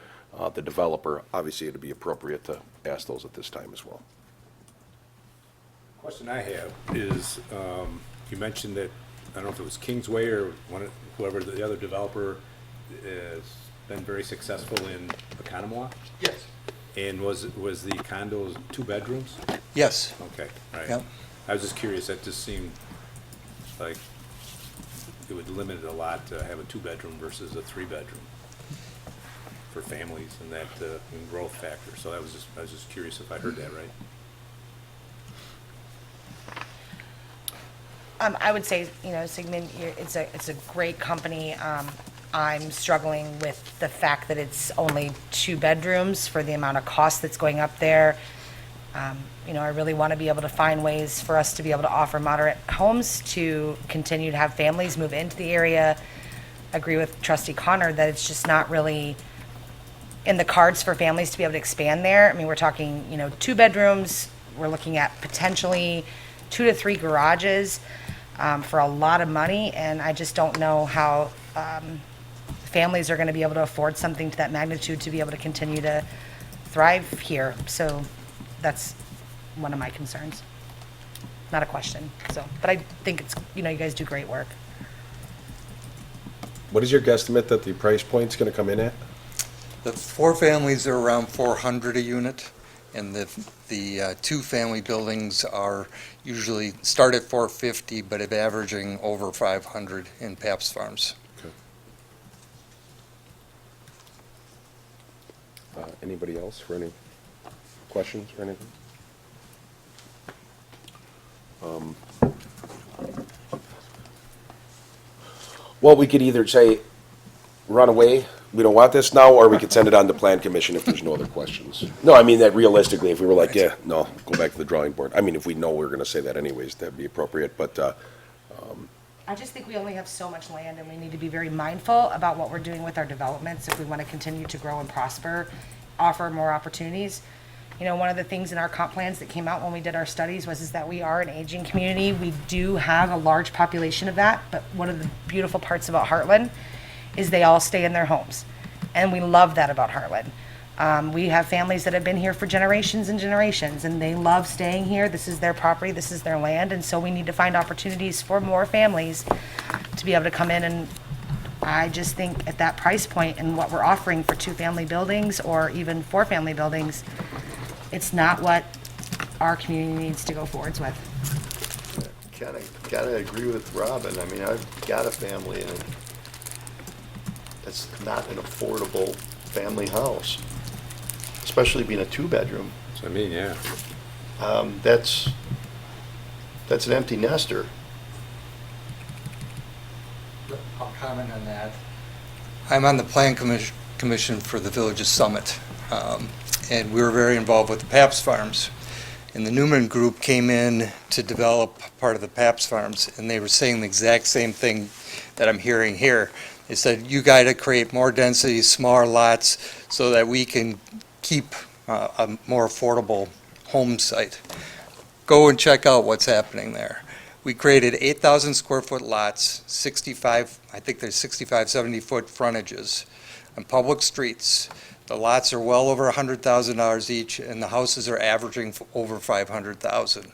the developer, obviously it'd be appropriate to ask those at this time as well. Question I have is, you mentioned that, I don't know if it was Kingsway or whoever the other developer has been very successful in Oconomowoc? Yes. And was the condos 2 bedrooms? Yes. Okay, right. Yep. I was just curious, that just seemed like it would limit it a lot to have a 2-bedroom versus a 3-bedroom for families and that growth factor. So I was just curious if I heard that right. I would say, Sigmund, it's a great company. I'm struggling with the fact that it's only 2 bedrooms for the amount of cost that's going up there. I really want to be able to find ways for us to be able to offer moderate homes to continue to have families move into the area. Agree with Trustee Connor that it's just not really in the cards for families to be able to expand there. I mean, we're talking, 2 bedrooms. We're looking at potentially 2 to 3 garages for a lot of money, and I just don't know how families are going to be able to afford something to that magnitude to be able to continue to thrive here. So that's one of my concerns. Not a question. But I think it's, you guys do great work. What is your guesstimate that the price point's going to come in at? The 4 families are around 400 a unit, and the 2-family buildings are usually start at 450, but it's averaging over 500 in Pabst Farms. Anybody else for any questions or anything? Well, we could either say, run away, we don't want this now, or we could send it on to Plan Commission if there's no other questions. No, I mean that realistically, if we were like, yeah, no, go back to the drawing board. I mean, if we know we're gonna say that anyways, that'd be appropriate, but, I just think we only have so much land, and we need to be very mindful about what we're doing with our developments if we want to continue to grow and prosper, offer more opportunities. One of the things in our comp plans that came out when we did our studies was that we are an aging community. We do have a large population of that, but one of the beautiful parts about Hartland is they all stay in their homes, and we love that about Hartland. We have families that have been here for generations and generations, and they love staying here. This is their property, this is their land, and so we need to find opportunities for more families to be able to come in. And I just think at that price point and what we're offering for 2-family buildings or even 4-family buildings, it's not what our community needs to go forwards with. Kind of agree with Robin. I mean, I've got a family, and it's not an affordable family house, especially being a 2-bedroom. So I mean, yeah. That's an empty nester. I'll comment on that. I'm on the Plan Commission for the Villages Summit, and we were very involved with the Pabst Farms. And the Newman Group came in to develop part of the Pabst Farms, and they were saying the exact same thing that I'm hearing here. They said, you got to create more density, smaller lots, so that we can keep a more affordable home site. Go and check out what's happening there. We created 8,000 square foot lots, 65, I think there's 65, 70-foot frontages on public streets. The lots are well over $100,000 each, and the houses are averaging over $500,000.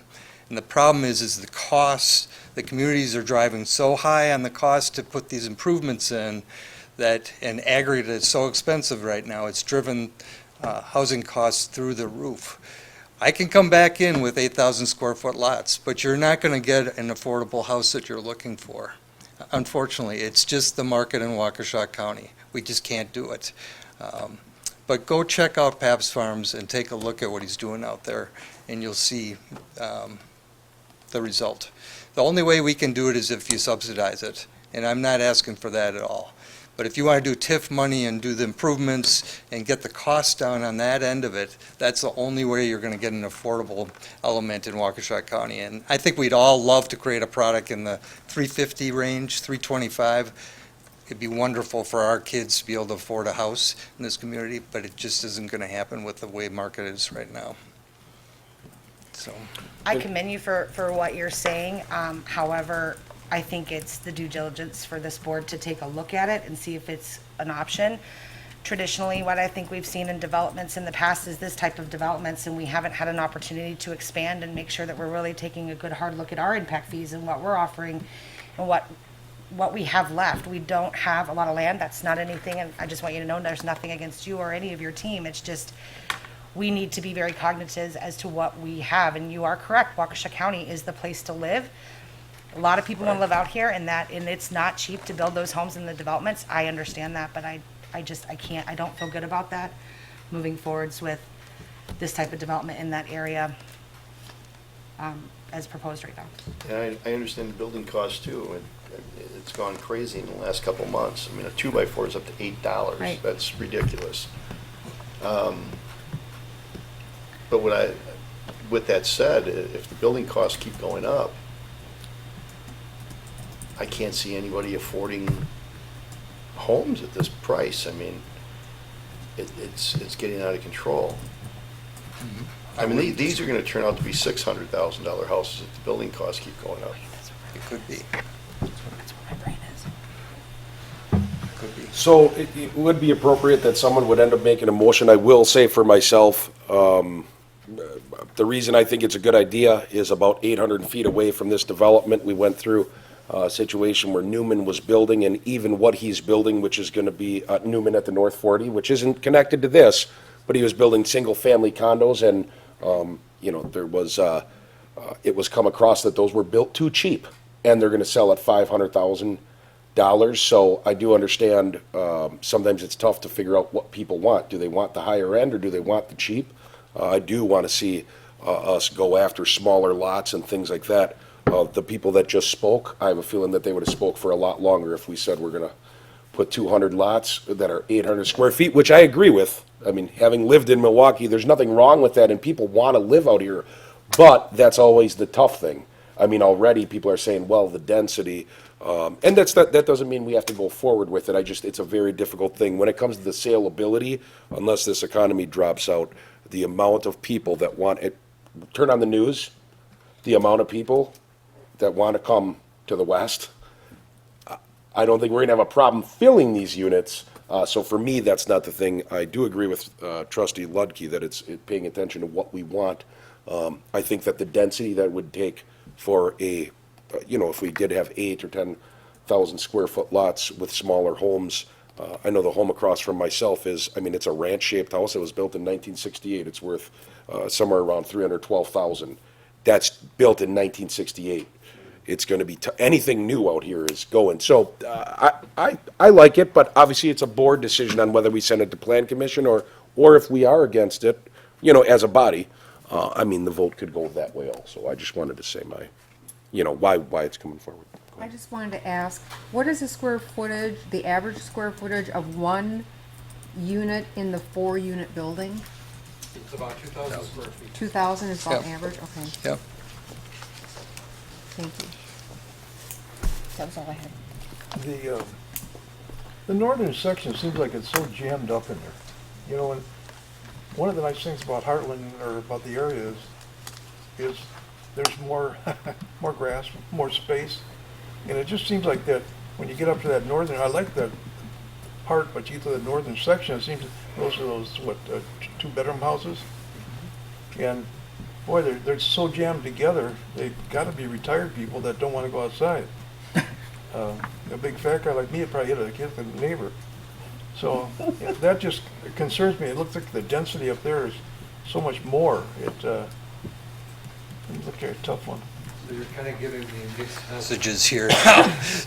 And the problem is the costs, the communities are driving so high on the cost to put these improvements in that an aggregate is so expensive right now, it's driven housing costs through the roof. I can come back in with 8,000 square foot lots, but you're not going to get an affordable house that you're looking for. Unfortunately, it's just the market in Waukesha County. We just can't do it. But go check out Pabst Farms and take a look at what he's doing out there, and you'll see the result. The only way we can do it is if you subsidize it. and I'm not asking for that at all. But if you want to do TIF money and do the improvements and get the cost down on that end of it, that's the only way you're going to get an affordable element in Waukesha County. And I think we'd all love to create a product in the 350 range, 325. It'd be wonderful for our kids to be able to afford a house in this community, but it just isn't going to happen with the way market is right now. So, I commend you for what you're saying. However, I think it's the due diligence for this board to take a look at it and see if it's an option. Traditionally, what I think we've seen in developments in the past is this type of developments, and we haven't had an opportunity to expand and make sure that we're really taking a good hard look at our impact fees and what we're offering and what we have left. We don't have a lot of land. That's not anything, and I just want you to know there's nothing against you or any of your team. It's just, we need to be very cognizant as to what we have. And you are correct, Waukesha County is the place to live. A lot of people want to live out here, and it's not cheap to build those homes in the developments. I understand that, but I can't, I don't feel good about that moving forwards with this type of development in that area as proposed right now. And I understand the building costs too, and it's gone crazy in the last couple of months. I mean, a 2x4 is up to $8. Right. That's ridiculous. But with that said, if the building costs keep going up, I can't see anybody affording homes at this price. I mean, it's getting out of control. I mean, these are going to turn out to be $600,000 houses if the building costs keep going up. it could be. That's where my brain is. Could be. So it would be appropriate that someone would end up making a motion. I will say for myself, the reason I think it's a good idea is about 800 feet away from this development. We went through a situation where Newman was building, and even what he's building, which is going to be Newman at the North 40, which isn't connected to this, but he was building single-family condos, and there was it was come across that those were built too cheap, and they're going to sell at $500,000. So I do understand sometimes it's tough to figure out what people want. Do they want the higher end, or do they want the cheap? I do want to see us go after smaller lots and things like that. The people that just spoke, I have a feeling that they would have spoke for a lot longer if we said we're going to put 200 lots that are 800 square feet, which I agree with. I mean, having lived in Milwaukee, there's nothing wrong with that, and people want to live out here, but that's always the tough thing. I mean, already people are saying, well, the density, and that doesn't mean we have to go forward with it. It's a very difficult thing. When it comes to the saleability, unless this economy drops out, the amount of people that want it, turn on the news, the amount of people that want to come to the West, I don't think we're going to have a problem filling these units. So for me, that's not the thing. I do agree with Trustee Ludke that it's paying attention to what we want. I think that the density that it would take for if we did have 8 or 10,000 square foot lots with smaller homes, I know the home across from myself it's a ranch-shaped house. It was built in 1968. It's worth somewhere around $312,000. That's built in 1968. It's going to be anything new out here is going. So I like it, but obviously it's a board decision on whether we send it to Plan Commission or if we are against it, as a body. The vote could go that way also. I just wanted to say why it's coming forward. I just wanted to ask, what is the average square footage of one unit in the 4-unit building? It's about 2,000 square feet. 2,000 is about Yep. average? Okay, Yep. thank you. That was all I had. The northern section seems like it's so jammed up in there. And one of the nice things about Hartland, or about the area, is there's more more grass, more space, and it just seems like that when you get up to that northern, I like that part, but you get to the northern section, it seems those are those 2-bedroom houses, and boy, they're so jammed together. They've got to be retired people that don't want to go outside. A big fat guy like me would probably hit the neighbor. So that just concerns me. It looks like the density up there is so much more. It looks like a tough one. So you're kind of giving me mixed messages here.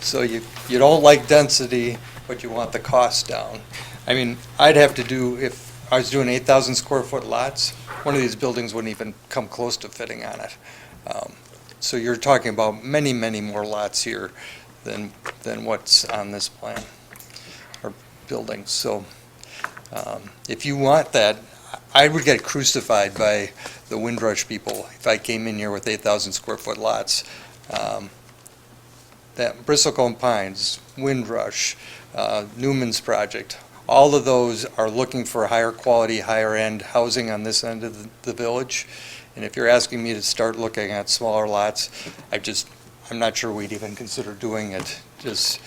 So you don't like density, but you want the cost down. I'd have to do, if I was doing 8,000 square foot lots, one of these buildings wouldn't even come close to fitting on it. So you're talking about many, many more lots here than what's on this plan, or buildings. So if you want that, I would get crucified by the Windrush people if I came in here with 8,000 square foot lots. That Bristlecone Pines, Windrush, Newman's project, all of those are looking for higher quality, higher end housing on this end of the village. And if you're asking me to start looking at smaller lots, I'm not sure we'd even consider doing it, just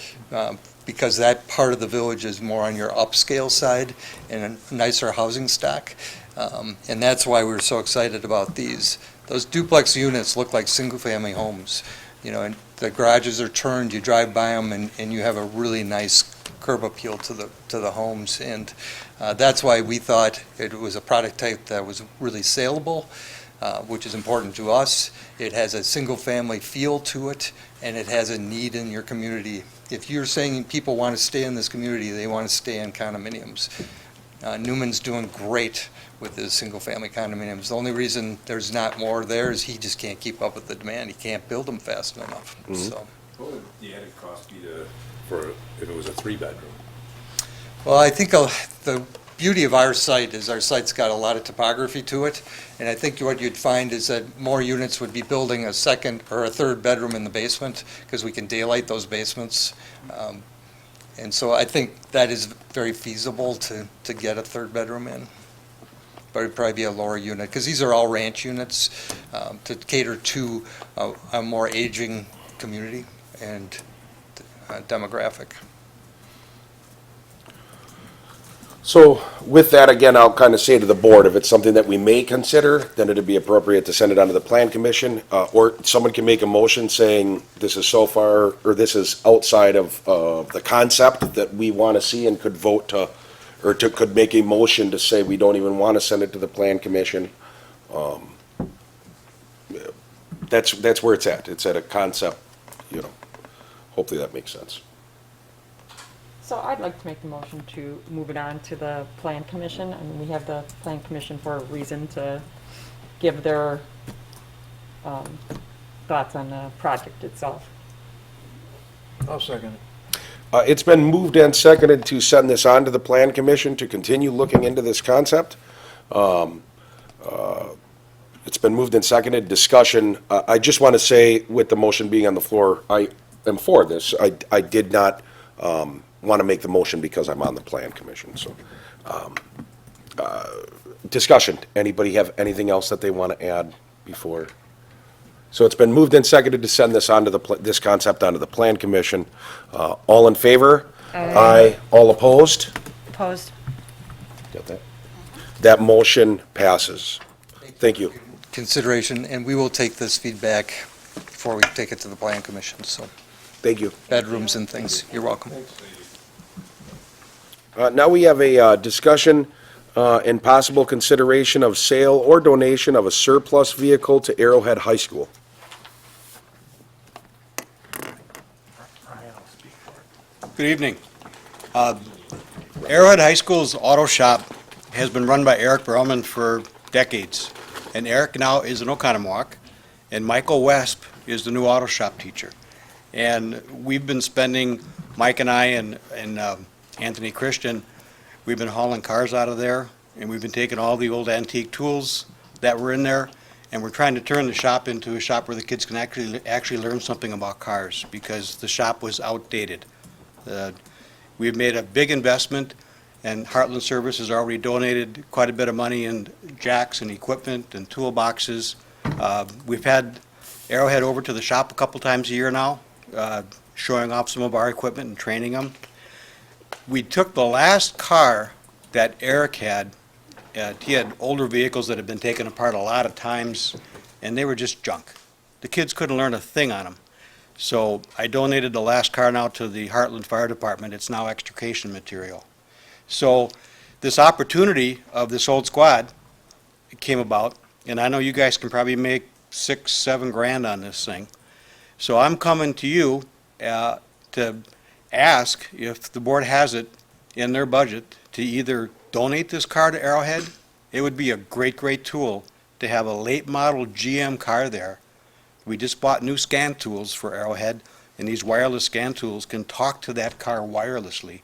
because that part of the village is more on your upscale side and a nicer housing stock. And that's why we were so excited about these. Those duplex units look like single-family homes, and the garages are turned, you drive by them, and you have a really nice curb appeal to the homes. And that's why we thought it was a product type that was really saleable, which is important to us. It has a single-family feel to it, and it has a need in your community. If you're saying people want to stay in this community, they want to stay in condominiums. Newman's doing great with his single-family condominiums. The only reason there's not more there is he just can't keep up with the demand. He can't build them fast enough. So, What would the added cost be for if it was a 3-bedroom? well, I think the beauty of our site is our site's got a lot of topography to it, and I think what you'd find is that more units would be building a second or a third bedroom in the basement, because we can daylight those basements. And so I think that is very feasible to get a third bedroom in. But it'd probably be a lower unit, because these are all ranch units to cater to a more aging community and demographic. So with that, again, I'll kind of say to the board, if it's something that we may consider, then it'd be appropriate to send it on to the plan commission, or someone can make a motion saying this is so far, or this is outside of the concept that we want to see, and could vote to, or could make a motion to say we don't even want to send it to the plan commission. That's where it's at. It's at a concept, hopefully that makes sense. So I'd like to make the motion to move it on to the Plan Commission. I mean, we have the Plan Commission for a reason to give their thoughts on the project itself. I'll second it. It's been moved and seconded to send this on to the plan commission to continue looking into this concept. It's been moved and seconded. Discussion. I just want to say, with the motion being on the floor, I am for this. I did not want to make the motion because I'm on the plan commission. So, discussion. Anybody have anything else that they want to add before? So it's been moved and seconded to send this on to this concept onto the plan commission. All in favor? Aye. All opposed? Opposed? Got that? That motion passes. Thank you. Consideration, and we will take this feedback before we take it to the plan commission, so. Thank you. Bedrooms and things, you're welcome. Now we have a discussion and possible consideration of sale or donation of a surplus vehicle to Arrowhead High School. Good evening. Arrowhead High School's auto shop has been run by Eric Berlman for decades. And Eric now is in Oconomowoc, and Michael Wesp is the new auto shop teacher. And we've been spending, Mike and I and Anthony Christian, we've been hauling cars out of there, and we've been taking all the old antique tools that were in there, and we're trying to turn the shop into a shop where the kids can actually learn something about cars, because the shop was outdated. We've made a big investment, and Hartland Service has already donated quite a bit of money in jacks and equipment and toolboxes. We've had Arrowhead over to the shop a couple times a year now, showing off some of our equipment and training them. We took the last car that Eric had. He had older vehicles that had been taken apart a lot of times, and they were just junk. The kids couldn't learn a thing on them. So I donated the last car now to the Hartland Fire Department. It's now extrication material. So this opportunity of this old squad came about, and I know you guys can probably make $6-7 grand on this thing. So I'm coming to you to ask if the board has it in their budget to either donate this car to Arrowhead. It would be a great tool to have a late model GM car there. We just bought new scan tools for Arrowhead. And these wireless scan tools can talk to that car wirelessly.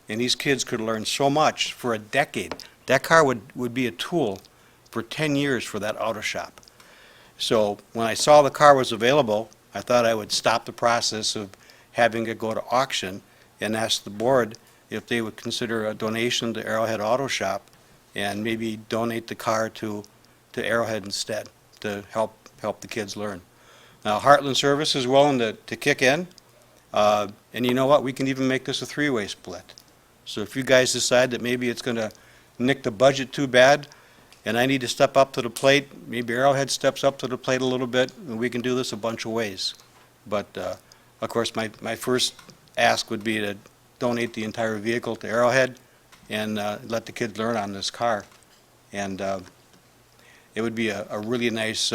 And these kids could learn so much for a decade. That car would be a tool for 10 years for that auto shop. So when I saw the car was available, I thought I would stop the process of having it go to auction and ask the board if they would consider a donation to Arrowhead Auto Shop and maybe donate the car to Arrowhead instead to help the kids learn. Now, Hartland Service is willing to kick in, and you know what? We can even make this a three-way split. So if you guys decide that maybe it's going to nick the budget too bad, and I need to step up to the plate, maybe Arrowhead steps up to the plate a little bit, and we can do this a bunch of ways. But, of course, my first ask would be to donate the entire vehicle to Arrowhead and let the kids learn on this car. And it would be a really nice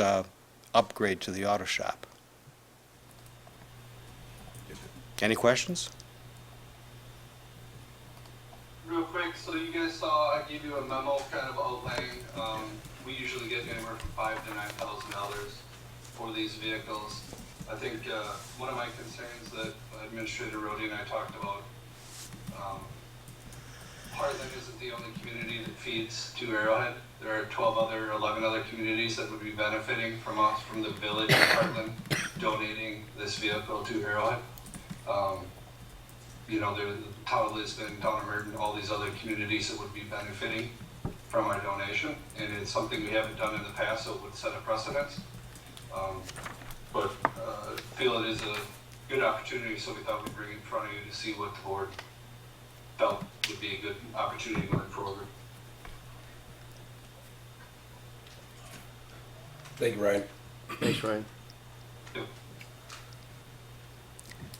upgrade to the auto shop. Any questions? Real quick, so you guys saw, I gave you a memo kind of outlining, we usually get anywhere from $5,000 to $9,000 for these vehicles. I think one of my concerns that Administrator Rhodey and I talked about, Hartland isn't the only community that feeds to Arrowhead. There are 11 other communities that would be benefiting from us, from the village of Hartland donating this vehicle to Arrowhead. You know, the town of Lisbon, town of Merton, all these other communities that would be benefiting from our donation. And it's something we haven't done in the past, so it would set a precedence. But feel it is a good opportunity, so we thought we'd bring it in front of you to see what the board felt would be a good opportunity going forward. Thank you, Ryan. Thanks, Ryan.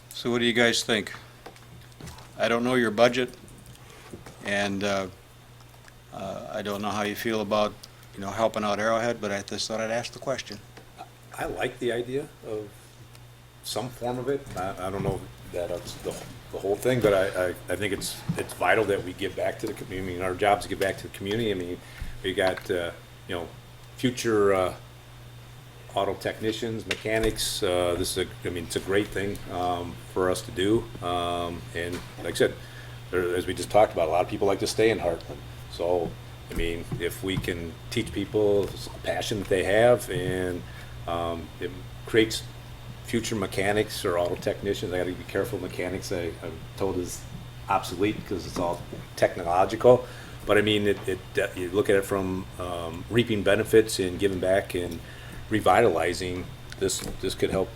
So what do you guys think? I don't know your budget, and I don't know how you feel about, helping out Arrowhead, but I just thought I'd ask the question. I like the idea of some form of it. I don't know that it's the whole thing, but I think it's vital that we give back to the community. I mean, our job is to give back to the community. I mean, we got, future auto technicians, mechanics. It's a great thing for us to do. And like I said, as we just talked about, a lot of people like to stay in Hartland. So, I mean, if we can teach people a passion that they have, and it creates future mechanics or auto technicians. I got to be careful. Mechanics, I'm told, is obsolete because it's all technological. But I mean, you look at it from reaping benefits and giving back and revitalizing. This could help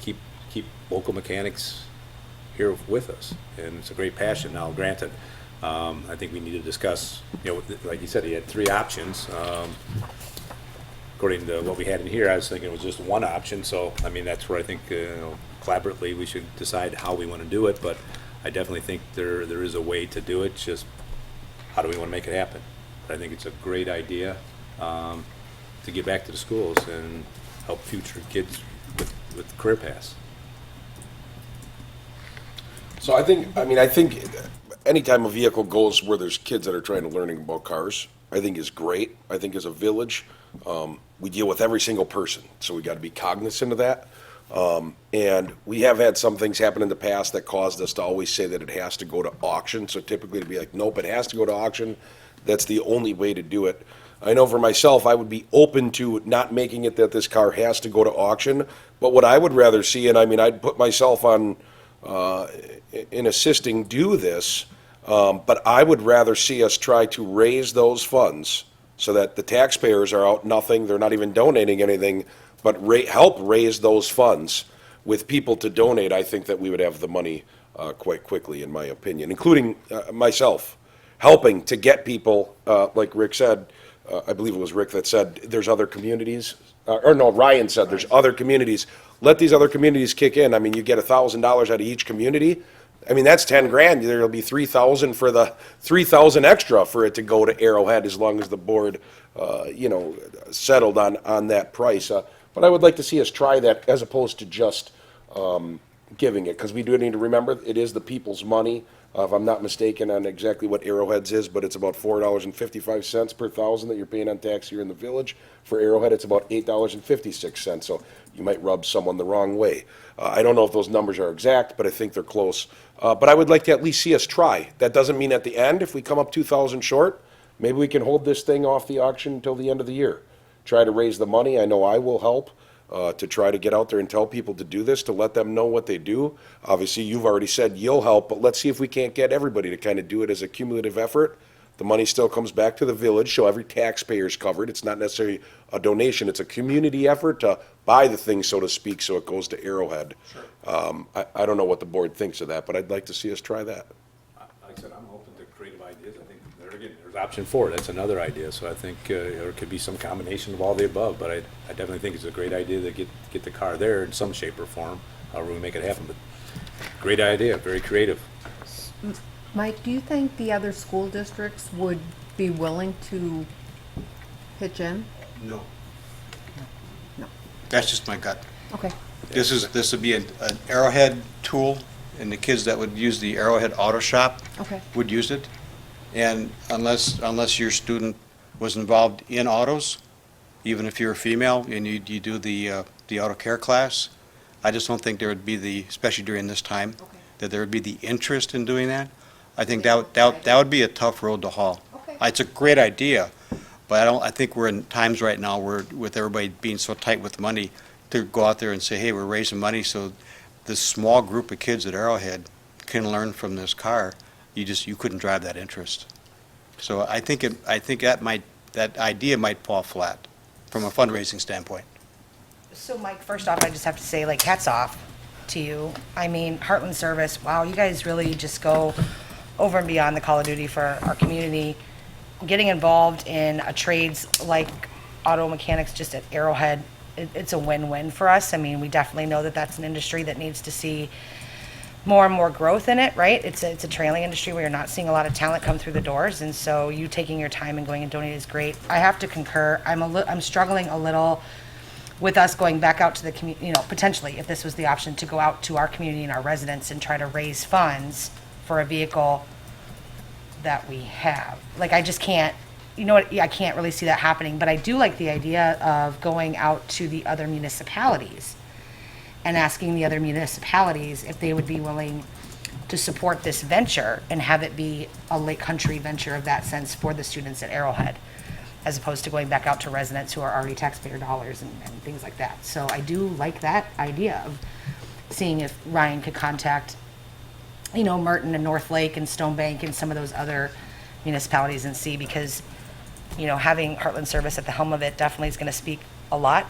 keep local mechanics here with us, and it's a great passion. Now, granted, I think we need to discuss. Like you said, he had three options. According to what we had in here, I was thinking it was just one option. So, I mean, that's where I think collaboratively we should decide how we want to do it. But I definitely think there is a way to do it. Just how do we want to make it happen? But I think it's a great idea to give back to the schools and help future kids with career paths. So I think anytime a vehicle goes where there's kids that are trying to learn about cars, I think is great. I think as a village, we deal with every single person, so we got to be cognizant of that. And we have had some things happen in the past that caused us to always say that it has to go to auction. So typically to be like, nope, it has to go to auction. That's the only way to do it. I know for myself, I would be open to not making it that this car has to go to auction. But what I would rather see, and I mean, I'd put myself on in assisting do this, but I would rather see us try to raise those funds so that the taxpayers are out nothing, they're not even donating anything, but help raise those funds with people to donate. I think that we would have the money quite quickly, in my opinion, including myself, helping to get people, like Rick said, I believe it was Rick that said there's other communities, or no, Ryan said there's other communities. Let these other communities kick in. I mean, you get $1,000 out of each community. I mean, that's 10 grand. There'll be 3,000 for the 3,000 extra for it to go to Arrowhead, as long as the board, settled on that price. But I would like to see us try that as opposed to just giving it, because we do need to remember it is the people's money. If I'm not mistaken on exactly what Arrowhead's is, but it's about $4.55 per thousand that you're paying on tax here in the village. For Arrowhead, it's about $8.56, so you might rub someone the wrong way. I don't know if those numbers are exact, but I think they're close. But I would like to at least see us try. That doesn't mean at the end, if we come up 2,000 short, maybe we can hold this thing off the auction until the end of the year. Try to raise the money. I know I will help. To try to get out there and tell people to do this, to let them know what they do. Obviously, you've already said you'll help, but let's see if we can't get everybody to kind of do it as a cumulative effort. The money still comes back to the village, so every taxpayer is covered. It's not necessarily a donation. It's a community effort to buy the thing, so to speak, so it goes to Arrowhead. Sure. I don't know what the board thinks of that, but I'd like to see us try that. Like I said, I'm open to creative ideas. I think, there again, there's option 4. That's another idea. So I think there could be some combination of all the above, but I definitely think it's a great idea to get the car there in some shape or form, however we make it happen. But great idea, very creative. Mike, do you think the other school districts would be willing to pitch in? No. No. That's just my gut. Okay. This would be an Arrowhead tool, and the kids that would use the Arrowhead Auto Shop Okay. would use it. And unless your student was involved in autos, even if you're a female and you do the auto care class, I just don't think there would be especially during this time, that there would be the interest in doing that. I think that would be a tough road to haul. Okay. It's a great idea, but I think we're in times right now where with everybody being so tight with money, to go out there and say, hey, we're raising money so this small group of kids at Arrowhead can learn from this car. You couldn't drive that interest. So I think that idea might fall flat from a fundraising standpoint. So Mike, first off, I just have to say, like, hats off to you. I mean, Hartland Service, wow, you guys really just go over and beyond the call of duty for our community. Getting involved in a trades like auto mechanics just at Arrowhead, it's a win-win for us. I mean, we definitely know that that's an industry that needs to see more and more growth in it, right? It's a trailing industry where you're not seeing a lot of talent come through the doors, and so you taking your time and going and donating is great. I have to concur. I'm struggling a little with us going back out to the community, potentially, if this was the option, to go out to our community and our residents and try to raise funds for a vehicle that we have. Like, I just can't, I can't really see that happening, but I do like the idea of going out to the other municipalities and asking the other municipalities if they would be willing to support this venture and have it be a Lake Country venture of that sense for the students at Arrowhead, as opposed to going back out to residents who are already taxpayer dollars and things like that. So I do like that idea of seeing if Ryan could contact, Merton and North Lake and Stone Bank and some of those other municipalities and see, because, having Heartland Service at the helm of it definitely is going to speak a lot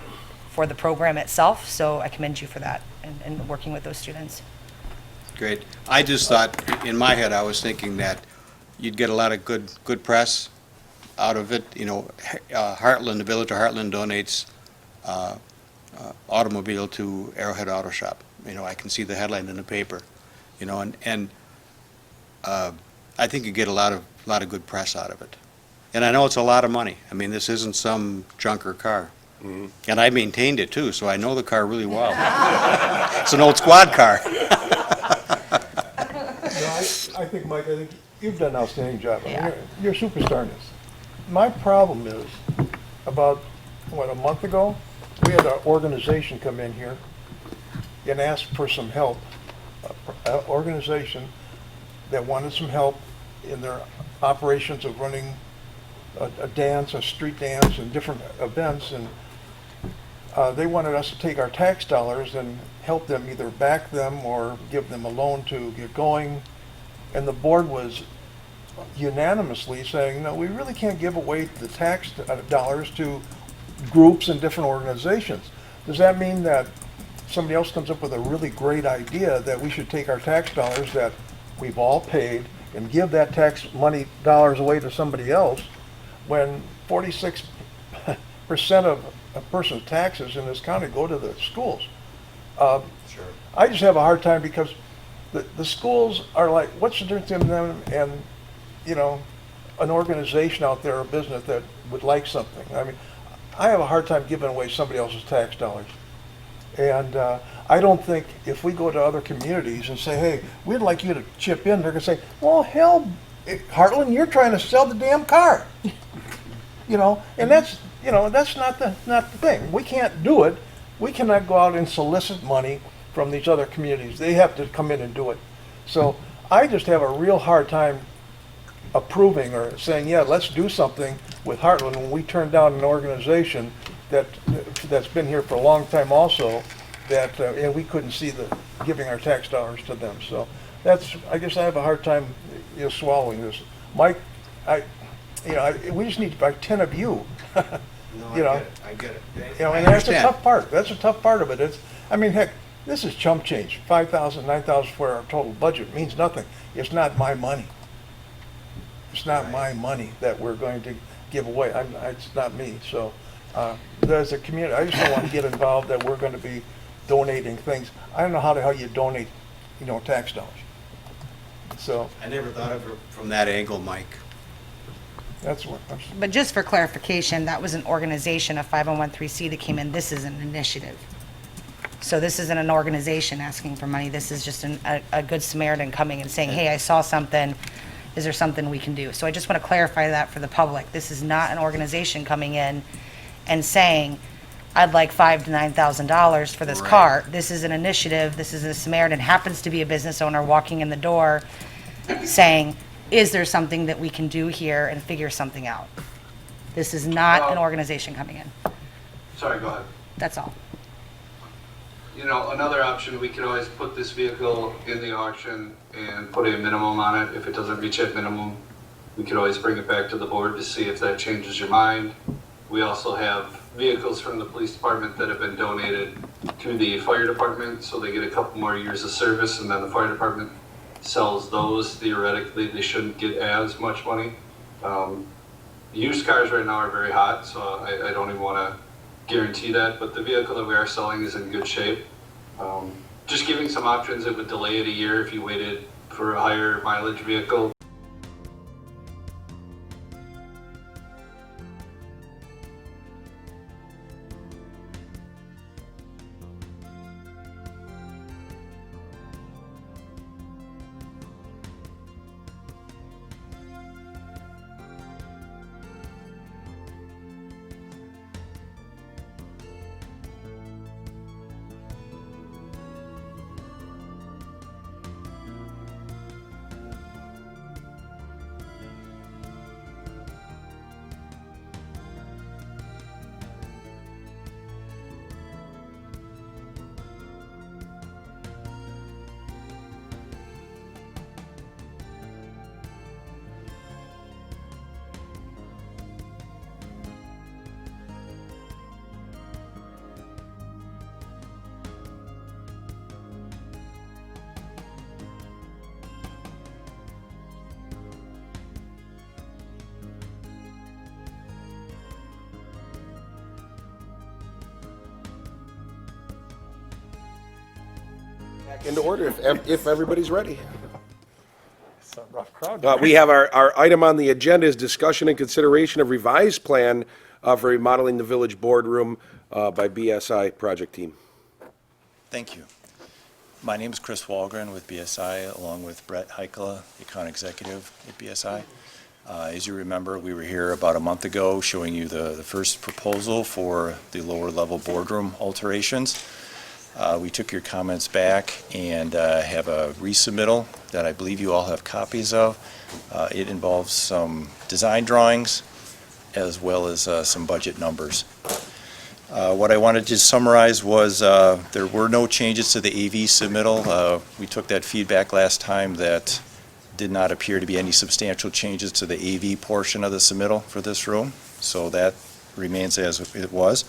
for the program itself. So I commend you for that and working with those students. Great. I just thought, in my head, I was thinking that you'd get a lot of good press out of it. Hartland, the village of Hartland donates automobile to Arrowhead Auto Shop. I can see the headline in the paper, and I think you get a lot of good press out of it. And I know it's a lot of money. I mean, this isn't some junker car. Mm-hmm. And I maintained it too, so I know the car really well. It's an old squad car. I think, Mike, you've done an outstanding job. I mean, you're a superstar in this. My problem is, about, a month ago, we had an organization come in here and ask for some help. An organization that wanted some help in their operations of running a dance, a street dance, and different events, and they wanted us to take our tax dollars and help them, either back them or give them a loan to get going. And the board was unanimously saying, no, we really can't give away the tax dollars to groups and different organizations. Does that mean that somebody else comes up with a really great idea that we should take our tax dollars that we've all paid and give that tax money dollars away to somebody else, when 46% of a person's taxes in this county go to the schools? Sure. I just have a hard time, because the schools are like, what's the difference in them and, an organization out there, a business that would like something? I mean, I have a hard time giving away somebody else's tax dollars. And I don't think if we go to other communities and say, hey, we'd like you to chip in, they're gonna say, well, hell, Hartland, you're trying to sell the damn car. You know, and that's not the thing. We can't do it. We cannot go out and solicit money from these other communities. They have to come in and do it. So I just have a real hard time approving or saying, yeah, let's do something with Hartland when we turn down an organization that's been here for a long time also, that and we couldn't see the giving our tax dollars to them. So I guess I have a hard time swallowing this. Mike, we just need like 10 of you. I get it. And that's a tough part. That's a tough part of it. Heck, this is chump change. 5,000, 9,000 for our total budget means nothing. It's not my money. It's not my money that we're going to give away. It's not me. So as a community, I just don't want to get involved that we're going to be donating things. I don't know how the hell you donate, tax dollars. So I never thought of it from that angle, Mike. that's what. But just for clarification, that was an organization, a 501(c) that came in. This is an initiative. So this isn't an organization asking for money. This is just a good Samaritan coming and saying, hey, I saw something. Is there something we can do? So I just want to clarify that for the public. This is not an organization coming in and saying, I'd like $5,000 to $9,000 for this car. This is an initiative. This is a Samaritan, happens to be a business owner walking in the door saying, is there something that we can do here and figure something out? This is not an organization coming in. Sorry, go ahead. That's all. Another option, we could always put this vehicle in the auction and put a minimum on it. If it doesn't reach that minimum, we could always bring it back to the board to see if that changes your mind. We also have vehicles from the police department that have been donated to the fire department, so they get a couple more years of service, and then the fire department sells those. Theoretically, they shouldn't get as much money. Used cars right now are very hot, so I don't even want to guarantee that, but the vehicle that we are selling is in good shape. Just giving some options, it would delay it a year if you waited for a higher mileage vehicle. Back into order if everybody's ready. It's a rough crowd. We have our item on the agenda is discussion and consideration of revised plan for remodeling the village boardroom by BSI project team. Thank you. My name is Chris Walgren with BSI, along with Brett Heikela, the account executive at BSI. As you remember, we were here about a month ago showing you the first proposal for the lower level boardroom alterations. We took your comments back and have a resubmittal that I believe you all have copies of. It involves some design drawings as well as some budget numbers. What I wanted to summarize was there were no changes to the AV submittal. We took that feedback last time that did not appear to be any substantial changes to the AV portion of the submittal for this room, so that remains as it was.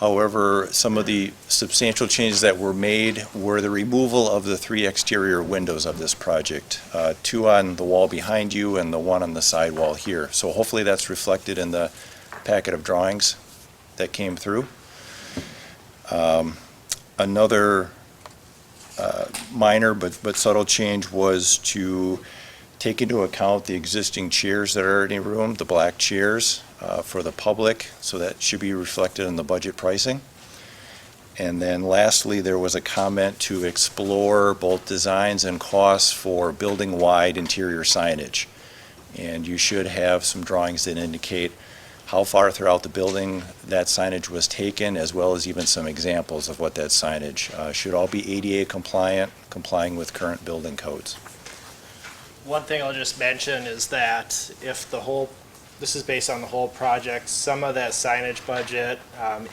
However, some of the substantial changes that were made were the removal of the 3 exterior windows of this project, 2 on the wall behind you and the 1 on the side wall here. So hopefully that's reflected in the packet of drawings that came through. Another minor but subtle change was to take into account the existing chairs that are in the room, the black chairs for the public, so that should be reflected in the budget pricing. And then lastly, there was a comment to explore both designs and costs for building-wide interior signage. And you should have some drawings that indicate how far throughout the building that signage was taken, as well as even some examples of what that signage should all be ADA compliant, complying with current building codes. One thing I'll just mention is that if this is based on the whole project, some of that signage budget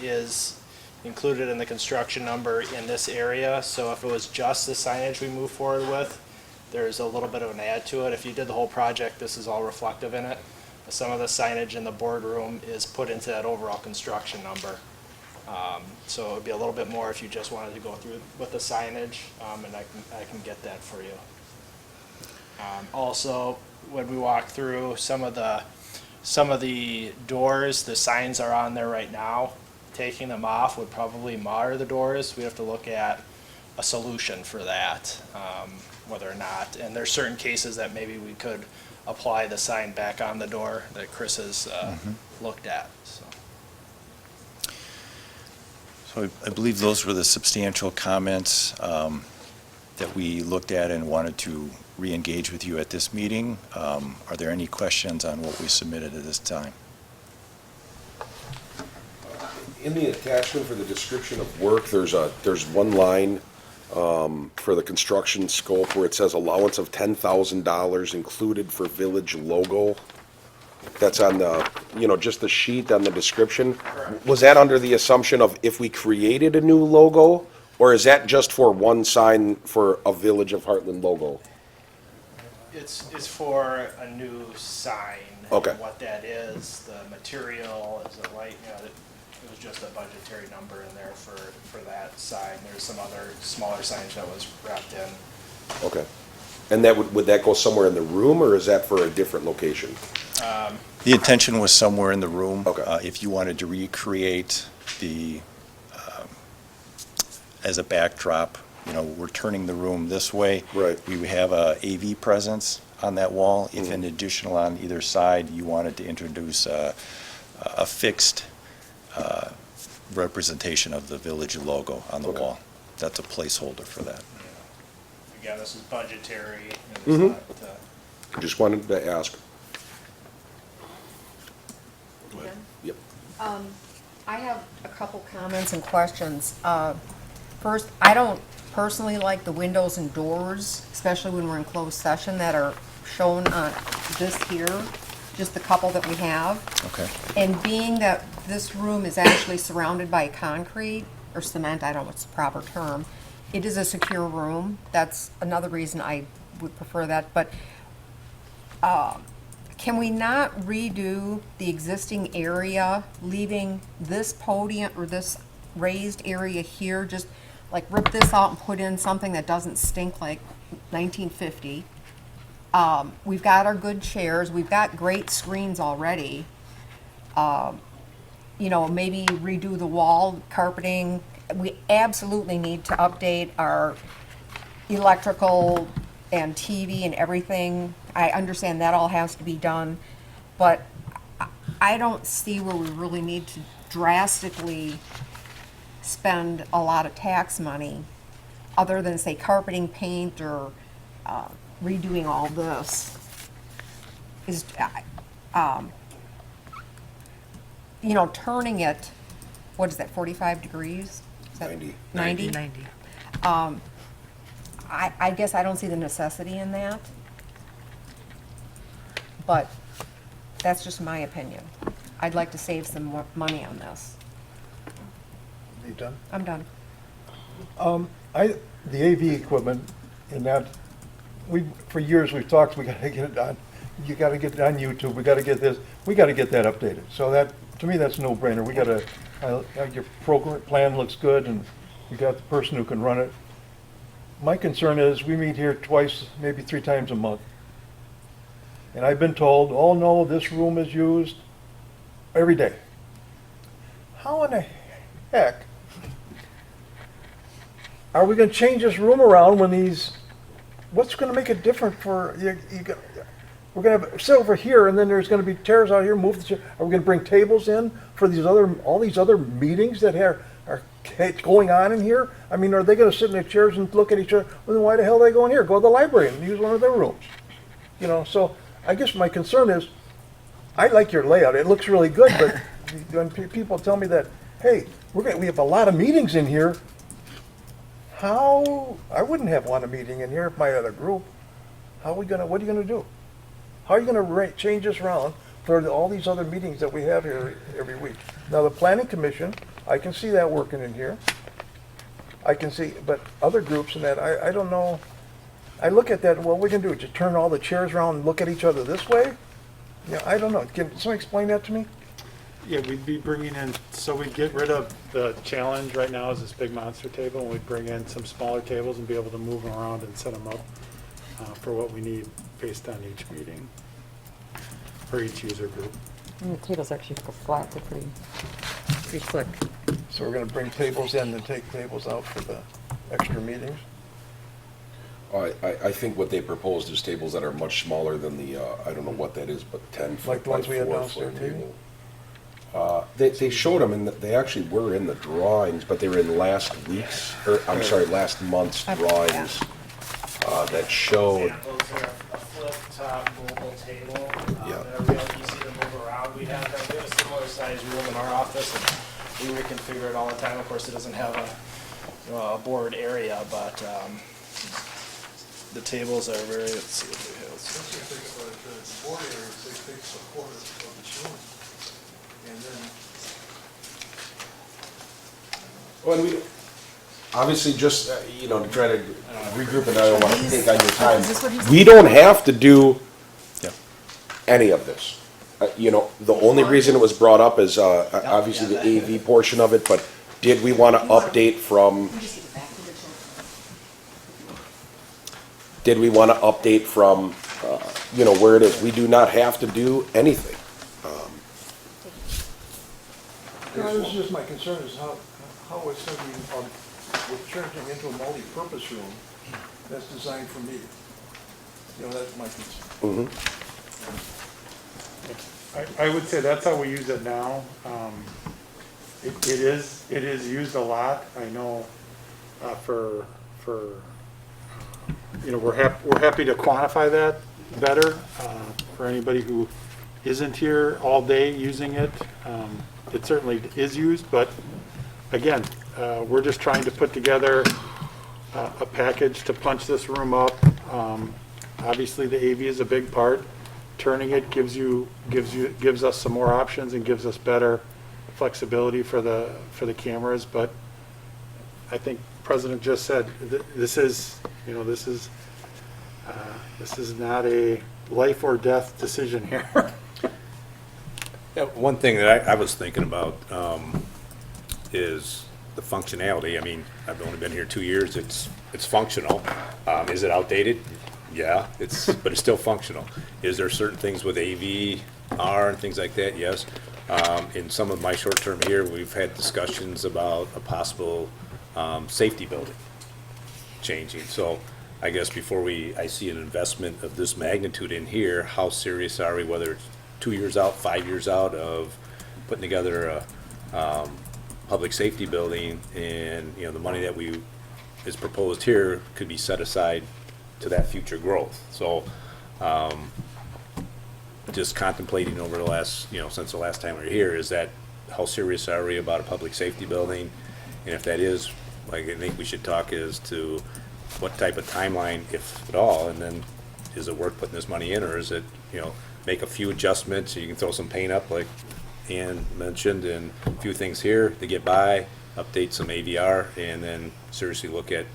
is included in the construction number in this area. So if it was just the signage we move forward with, there's a little bit of an add to it. If you did the whole project, this is all reflective in it. Some of the signage in the boardroom is put into that overall construction number. So it would be a little bit more if you just wanted to go through with the signage, and I can get that for you. Also, when we walk through some of the doors, the signs are on there right now. Taking them off would probably mar the doors. We have to look at a solution for that, whether or not. And there's certain cases that maybe we could apply the sign back on the door that Chris has looked at. So I believe those were the substantial comments that we looked at and wanted to re-engage with you at this meeting. Are there any questions on what we submitted at this time? In the attachment for the description of work, there's one line for the construction scope where it says allowance of $10,000 included for village logo. That's on the, just the sheet on the description. Was that under the assumption of if we created a new logo, or is that just for one sign for a Village of Hartland logo? It's for a new sign. Okay. And what that is, the material is a light, it was just a budgetary number in there for that sign. There's some other smaller signage that was wrapped in. Okay. And that would that go somewhere in the room, or is that for a different location? The intention was somewhere in the room. Okay. If you wanted to recreate as a backdrop, we're turning the room this way. Right. We have a AV presence on that wall. If in additional on either side, you wanted to introduce a fixed representation of the village logo on the wall. That's a placeholder for that. Again, this is budgetary. And it's not, Just wanted to ask. Yep. I have a couple comments and questions. First, I don't personally like the windows and doors, especially when we're in closed session, that are shown on this here, just the couple that we have. Okay. And being that this room is actually surrounded by concrete or cement, I don't know what's the proper term, it is a secure room. That's another reason I would prefer that. But can we not redo the existing area, leaving this podium or this raised area here, just like rip this out and put in something that doesn't stink like 1950? We've got our good chairs, we've got great screens already. Maybe redo the wall carpeting. We absolutely need to update our electrical and TV and everything. I understand that all has to be done, but I don't see where we really need to drastically spend a lot of tax money, other than, say, carpeting, paint, or redoing all this. Turning it, what is that, 45 degrees? Is that 90. 90? 90. I guess I don't see the necessity in that. But that's just my opinion. I'd like to save some more money on this. You done? I'm done. The AV equipment, in that, for years we've talked, we gotta get it on, you gotta get it on YouTube, we gotta get this, we gotta get that updated. So that, to me, that's a no-brainer. We gotta, your program plan looks good, and you got the person who can run it. My concern is, we meet here twice, maybe 3 times a month. And I've been told, oh no, this room is used every day. How in the heck are we gonna change this room around when what's gonna make it different for, We're gonna sit over here, and then there's gonna be chairs out here, move the chair. Are we gonna bring tables in for all these other meetings that are going on in here? I mean, are they gonna sit in their chairs and look at each other? Well, then why the hell are they going here? Go to the library and use one of their rooms. You know, so I guess my concern is, I like your layout, it looks really good, but when people tell me that, hey, we have a lot of meetings in here, I wouldn't want a meeting in here if my other group. What are you gonna do? How are you gonna change this around for all these other meetings that we have here every week? Now, the planning commission, I can see that working in here. I can see, but other groups and that, I don't know. I look at that, well, what are we gonna do? Just turn all the chairs around and look at each other this way? Yeah, I don't know. Can someone explain that to me? Yeah, we'd be bringing in, so we'd get rid of the challenge right now is this big monster table, and we'd bring in some smaller tables and be able to move them around and set them up for what we need based on each meeting, for each user group. And the tables actually look flat, they're pretty slick. So we're gonna bring tables in and take tables out for the extra meetings? I think what they proposed is tables that are much smaller than the, I don't know what that is, but 10 foot Like the by ones we had 4 downstairs, foot maybe? table. They showed them, and they actually were in the drawings, but they were in last month's drawings that showed. Examples are a flip-top mobile table Yeah. that are real easy to move around. We have a similar sized room in our office, and we reconfigure it all the time. Of course, it doesn't have a board area, but the tables are very, let's see what they have. The board area, they take support of the ceiling. And then, Well, and we, obviously, just, to try to regroup, and I don't want to take on your time. We don't have to do any of this. The only reason it was brought up is, obviously, the AV portion of it, but did we want to update from where it is? We do not have to do anything. this is just my concern is how it's gonna be, we're turning into a multi-purpose room that's designed for meetings. That's my concern. I would say that's how we use it now. It is used a lot. I know we're happy to quantify that better for anybody who isn't here all day using it. It certainly is used, but again, we're just trying to put together a package to punch this room up. Obviously, the AV is a big part. Turning it gives us some more options and gives us better flexibility for the cameras. But I think the President just said this is not a life or death decision here. Yeah, one thing that I was thinking about is the functionality. I mean, I've only been here 2 years. It's functional. Is it outdated? Yeah, but it's still functional. Is there certain things with AVR and things like that? Yes. In some of my short term here, we've had discussions about a possible safety building changing. So I guess before I see an investment of this magnitude in here, how serious are we, whether it's 2 years out, 5 years out, of putting together a public safety building, and the money that is proposed here could be set aside to that future growth. So just contemplating over the last, since the last time we were here, is that how serious are we about a public safety building? And if that is, I think we should talk as to what type of timeline, if at all, and then is it worth putting this money in, or is it, make a few adjustments, so you can throw some paint up like Ann mentioned, and a few things here to get by, update some AVR, and then seriously look at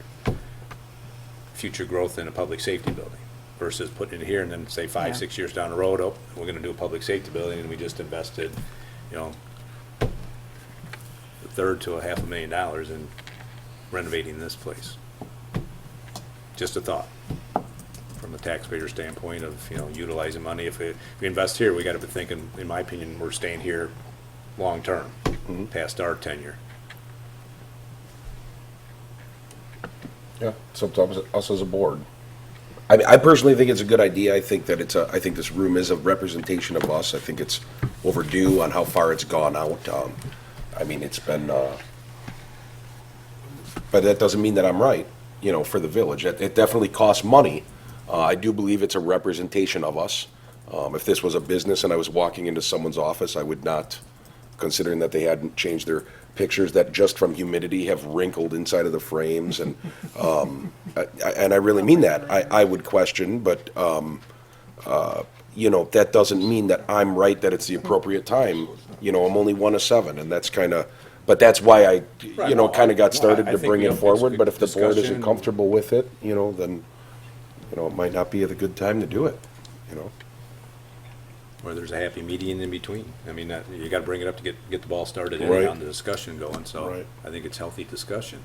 future growth in a public safety building versus putting it here and then say 5-6 years down the road, we're gonna do a public safety building, and we just invested, a third to $500,000 in renovating this place. Just a thought from a taxpayer standpoint of, utilizing money. If we invest here, we gotta be thinking, in my opinion, we're staying here long-term, past our tenure. Yeah, it's up to us as a board. I personally think it's a good idea. I think that I think this room is a representation of us. I think it's overdue on how far it's gone out. I mean, it's been, but that doesn't mean that I'm right, for the village. It definitely costs money. I do believe it's a representation of us. If this was a business and I was walking into someone's office, I would not, considering that they hadn't changed their pictures that just from humidity have wrinkled inside of the frames, and I really mean that. I would question, but that doesn't mean that I'm right that it's the appropriate time. I'm only one of seven, and that's kind of, but that's why I, kind of got started to bring it forward. But if the board isn't comfortable with it, then it might not be the good time to do it. Or there's a happy median in between. I mean, you got to bring it up to get the ball started and Right. on the discussion going. So Right. I think it's healthy discussion.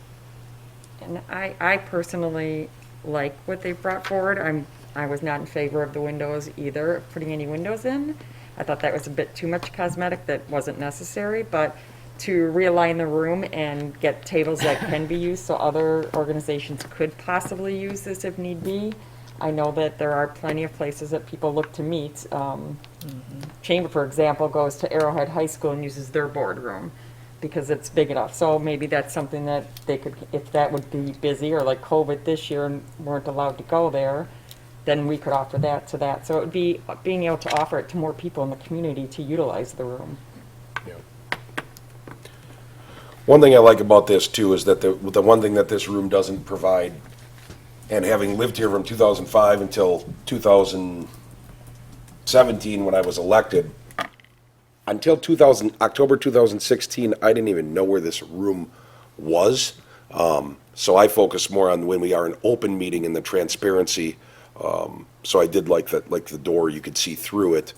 And I personally like what they've brought forward. I was not in favor of the windows either, putting any windows in. I thought that was a bit too much cosmetic that wasn't necessary, but to realign the room and get tables that can be used so other organizations could possibly use this if need be. I know that there are plenty of places that people look to meet. Chamber, for example, goes to Arrowhead High School and uses their boardroom because it's big enough. So maybe that's something that they could, if that would be busy or like COVID this year and weren't allowed to go there, then we could offer that to that. So it would be being able to offer it to more people in the community to utilize the room. One thing I like about this too is that the one thing that this room doesn't provide, and having lived here from 2005 until 2017 when I was elected, until October 2016, I didn't even know where this room was. So I focus more on when we are an open meeting and the transparency. So I did like the door, you could see through it.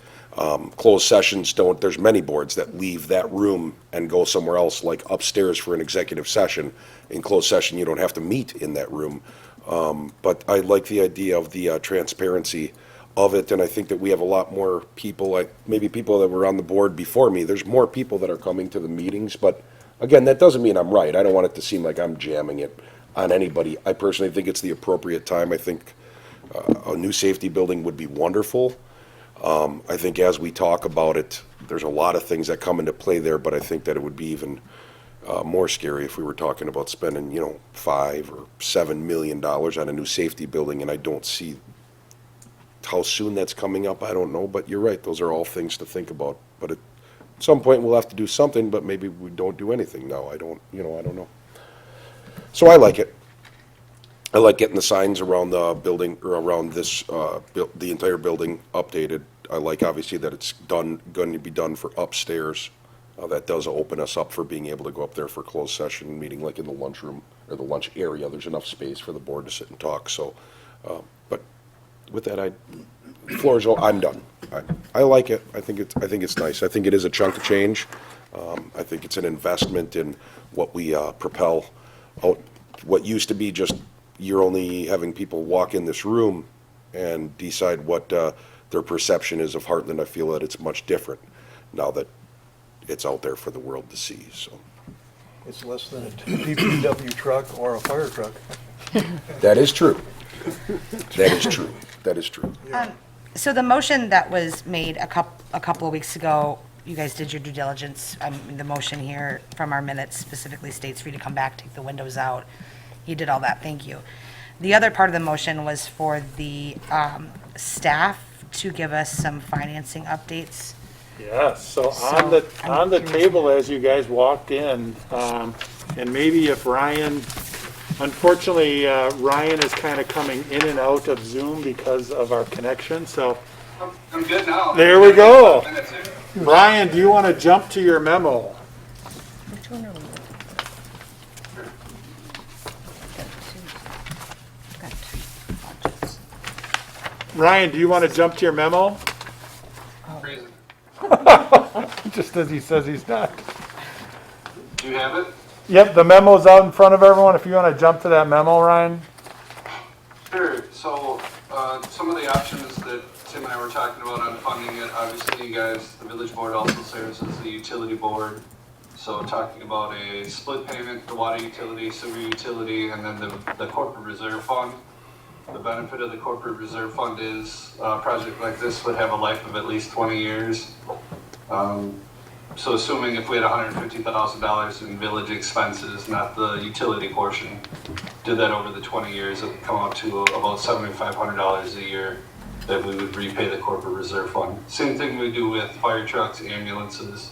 Closed sessions don't, there's many boards that leave that room and go somewhere else, like upstairs for an executive session. In closed session, you don't have to meet in that room. But I like the idea of the transparency of it, and I think that we have a lot more people, like maybe people that were on the board before me. There's more people that are coming to the meetings, but again, that doesn't mean I'm right. I don't want it to seem like I'm jamming it on anybody. I personally think it's the appropriate time. I think a new safety building would be wonderful. I think as we talk about it, there's a lot of things that come into play there, but I think that it would be even more scary if we were talking about spending, $5 or $7 million on a new safety building, and I don't see how soon that's coming up. I don't know, but you're right. Those are all things to think about. But at some point, we'll have to do something, but maybe we don't do anything now. I don't know. So I like it. I like getting the signs around the building, or around this, the entire building updated. I like, obviously, that it's going to be done for upstairs. That does open us up for being able to go up there for closed session meeting, like in the lunchroom or the lunch area. There's enough space for the board to sit and talk. So, but with that, floor is I'm done. I like it. I think it's nice. I think it is a chunk of change. I think it's an investment in what we propel out. What used to be just you're only having people walk in this room and decide what their perception is of Hartland. I feel that it's much different now that it's out there for the world to see. So It's less than a DPW truck or a fire truck. that is true. That is true. That is true. So the motion that was made a couple of weeks ago, you guys did your due diligence. The motion here from our minutes specifically states for you to come back, take the windows out. You did all that, thank you. The other part of the motion was for the staff to give us some financing updates. Yes, so So, on the table as you guys walked in, and maybe if Ryan, unfortunately, Ryan is kind of coming in and out of Zoom because of our connection, so. I'm good now. There we go. Ryan, do you want to jump to your memo? Which one are we? Ryan, do you want to jump to your memo? Reason. Just as he says he's not. Do you have it? Yep, the memo's out in front of everyone. If you want to jump to that memo, Ryan. Sure. So some of the options that Tim and I were talking about on funding it, obviously you guys, the village board also serves as the utility board. So talking about a split payment, the water utility, sewer utility, and then the corporate reserve fund. The benefit of the corporate reserve fund is a project like this would have a life of at least 20 years. So assuming if we had $150,000 in village expenses, not the utility portion, did that over the 20 years, it would come out to about $7,500 a year that we would repay the corporate reserve fund. Same thing we do with fire trucks, ambulances,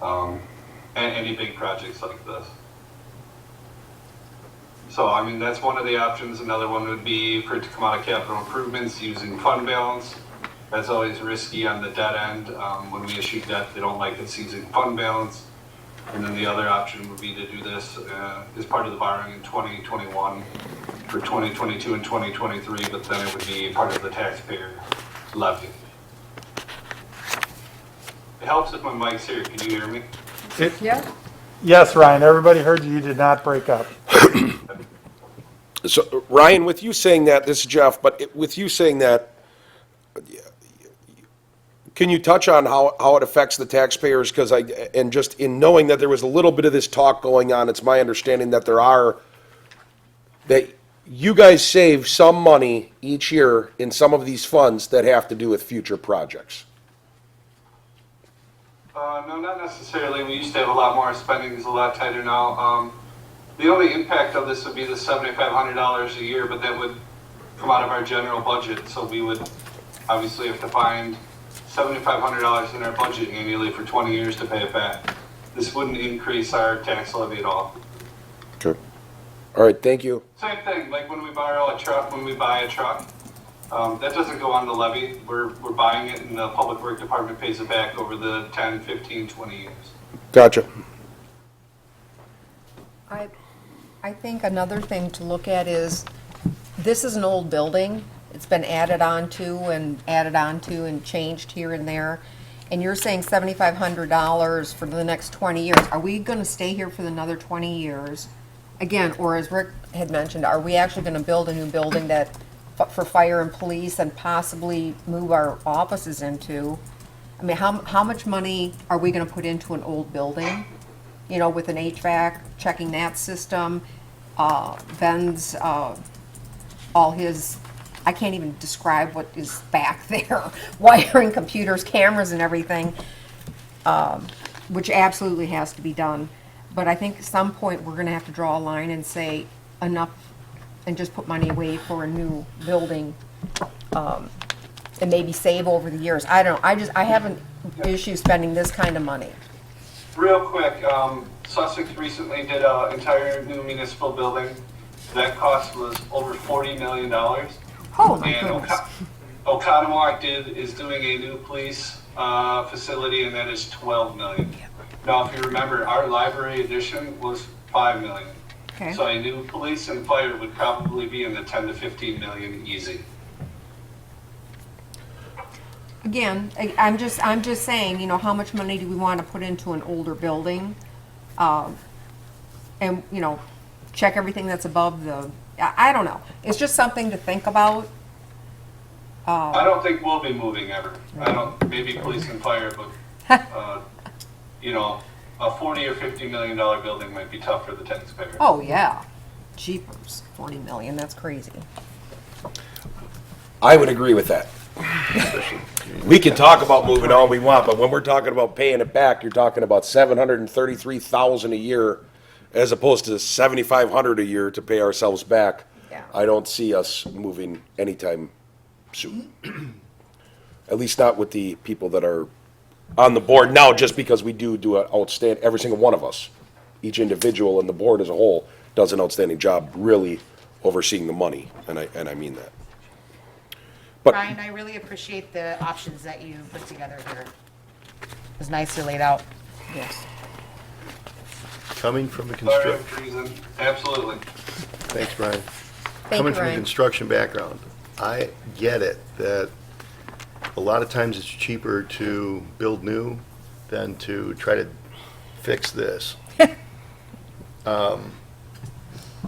and any big projects like this. So, I mean, that's one of the options. Another one would be for it to come out of capital improvements using fund balance. That's always risky on the debt end. When we issue debt, they don't like us using fund balance. And then the other option would be to do this as part of the borrowing in 2021 for 2022 and 2023, but then it would be part of the taxpayer levy. It helps if my mic's here. Can you hear me? Yeah. Yes, Ryan, everybody heard you. You did not break up. So, Ryan, with you saying that, this is Jeff, but with you saying that, can you touch on how it affects the taxpayers? Because and just in knowing that there was a little bit of this talk going on, it's my understanding that that you guys save some money each year in some of these funds that have to do with future projects. No, not necessarily. We used to have a lot more. Spending is a lot tighter now. The only impact of this would be the $7,500 a year, but that would come out of our general budget. So we would obviously have to find $7,500 in our budget annually for 20 years to pay it back. This wouldn't increase our tax levy at all. Okay. All right, thank you. Same thing, like when we borrow a truck, when we buy a truck, that doesn't go on the levy. We're buying it and the public work department pays it back over the 10, 15, 20 years. Gotcha. I think another thing to look at is, this is an old building. It's been added on to and changed here and there. And you're saying $7,500 for the next 20 years. Are we gonna stay here for another 20 years? Again, or as Rick had mentioned, are we actually gonna build a new building that, for fire and police, and possibly move our offices into? I mean, how much money are we gonna put into an old building? You know, with an HVAC, checking that system, Ben's, all his, I can't even describe what is back there, wiring, computers, cameras and everything, which absolutely has to be done. But I think at some point, we're gonna have to draw a line and say enough, and just put money away for a new building, and maybe save over the years. I don't know, I have an issue spending this kind of money. Real quick, Sussex recently did an entire new municipal building. That cost was over $40 million. Oh my And goodness. Oconomowoc is doing a new police facility, and that is $12 million. Now, if you remember, our library addition was $5 million. Okay. So a new police and fire would probably be in the 10 to 15 million easy. Again, I'm just saying, you know, how much money do we want to put into an older building? And, you know, check everything that's above the, I don't know. It's just something to think about. I don't think we'll be moving ever. I don't, maybe police and fire, but, you know, a $40 or $50 million building might be tough for the taxpayer. Oh, yeah. Jeepers, 40 million, that's crazy. I would agree with that. We can talk about moving all we want, but when we're talking about paying it back, you're talking about $733,000 a year as opposed to $7,500 a year to pay ourselves back. Yeah. I don't see us moving anytime soon. At least not with the people that are on the board now, just because we do an outstanding, every single one of us, each individual and the board as a whole does an outstanding job really overseeing the money, and I mean that. But Ryan, I really appreciate the options that you put together here. It was nicely laid out. Yes. Coming from a Sorry, construction, treason. Absolutely. thanks, Brian. Thank Coming you, from a Ryan. construction background, I get it that a lot of times it's cheaper to build new than to try to fix this.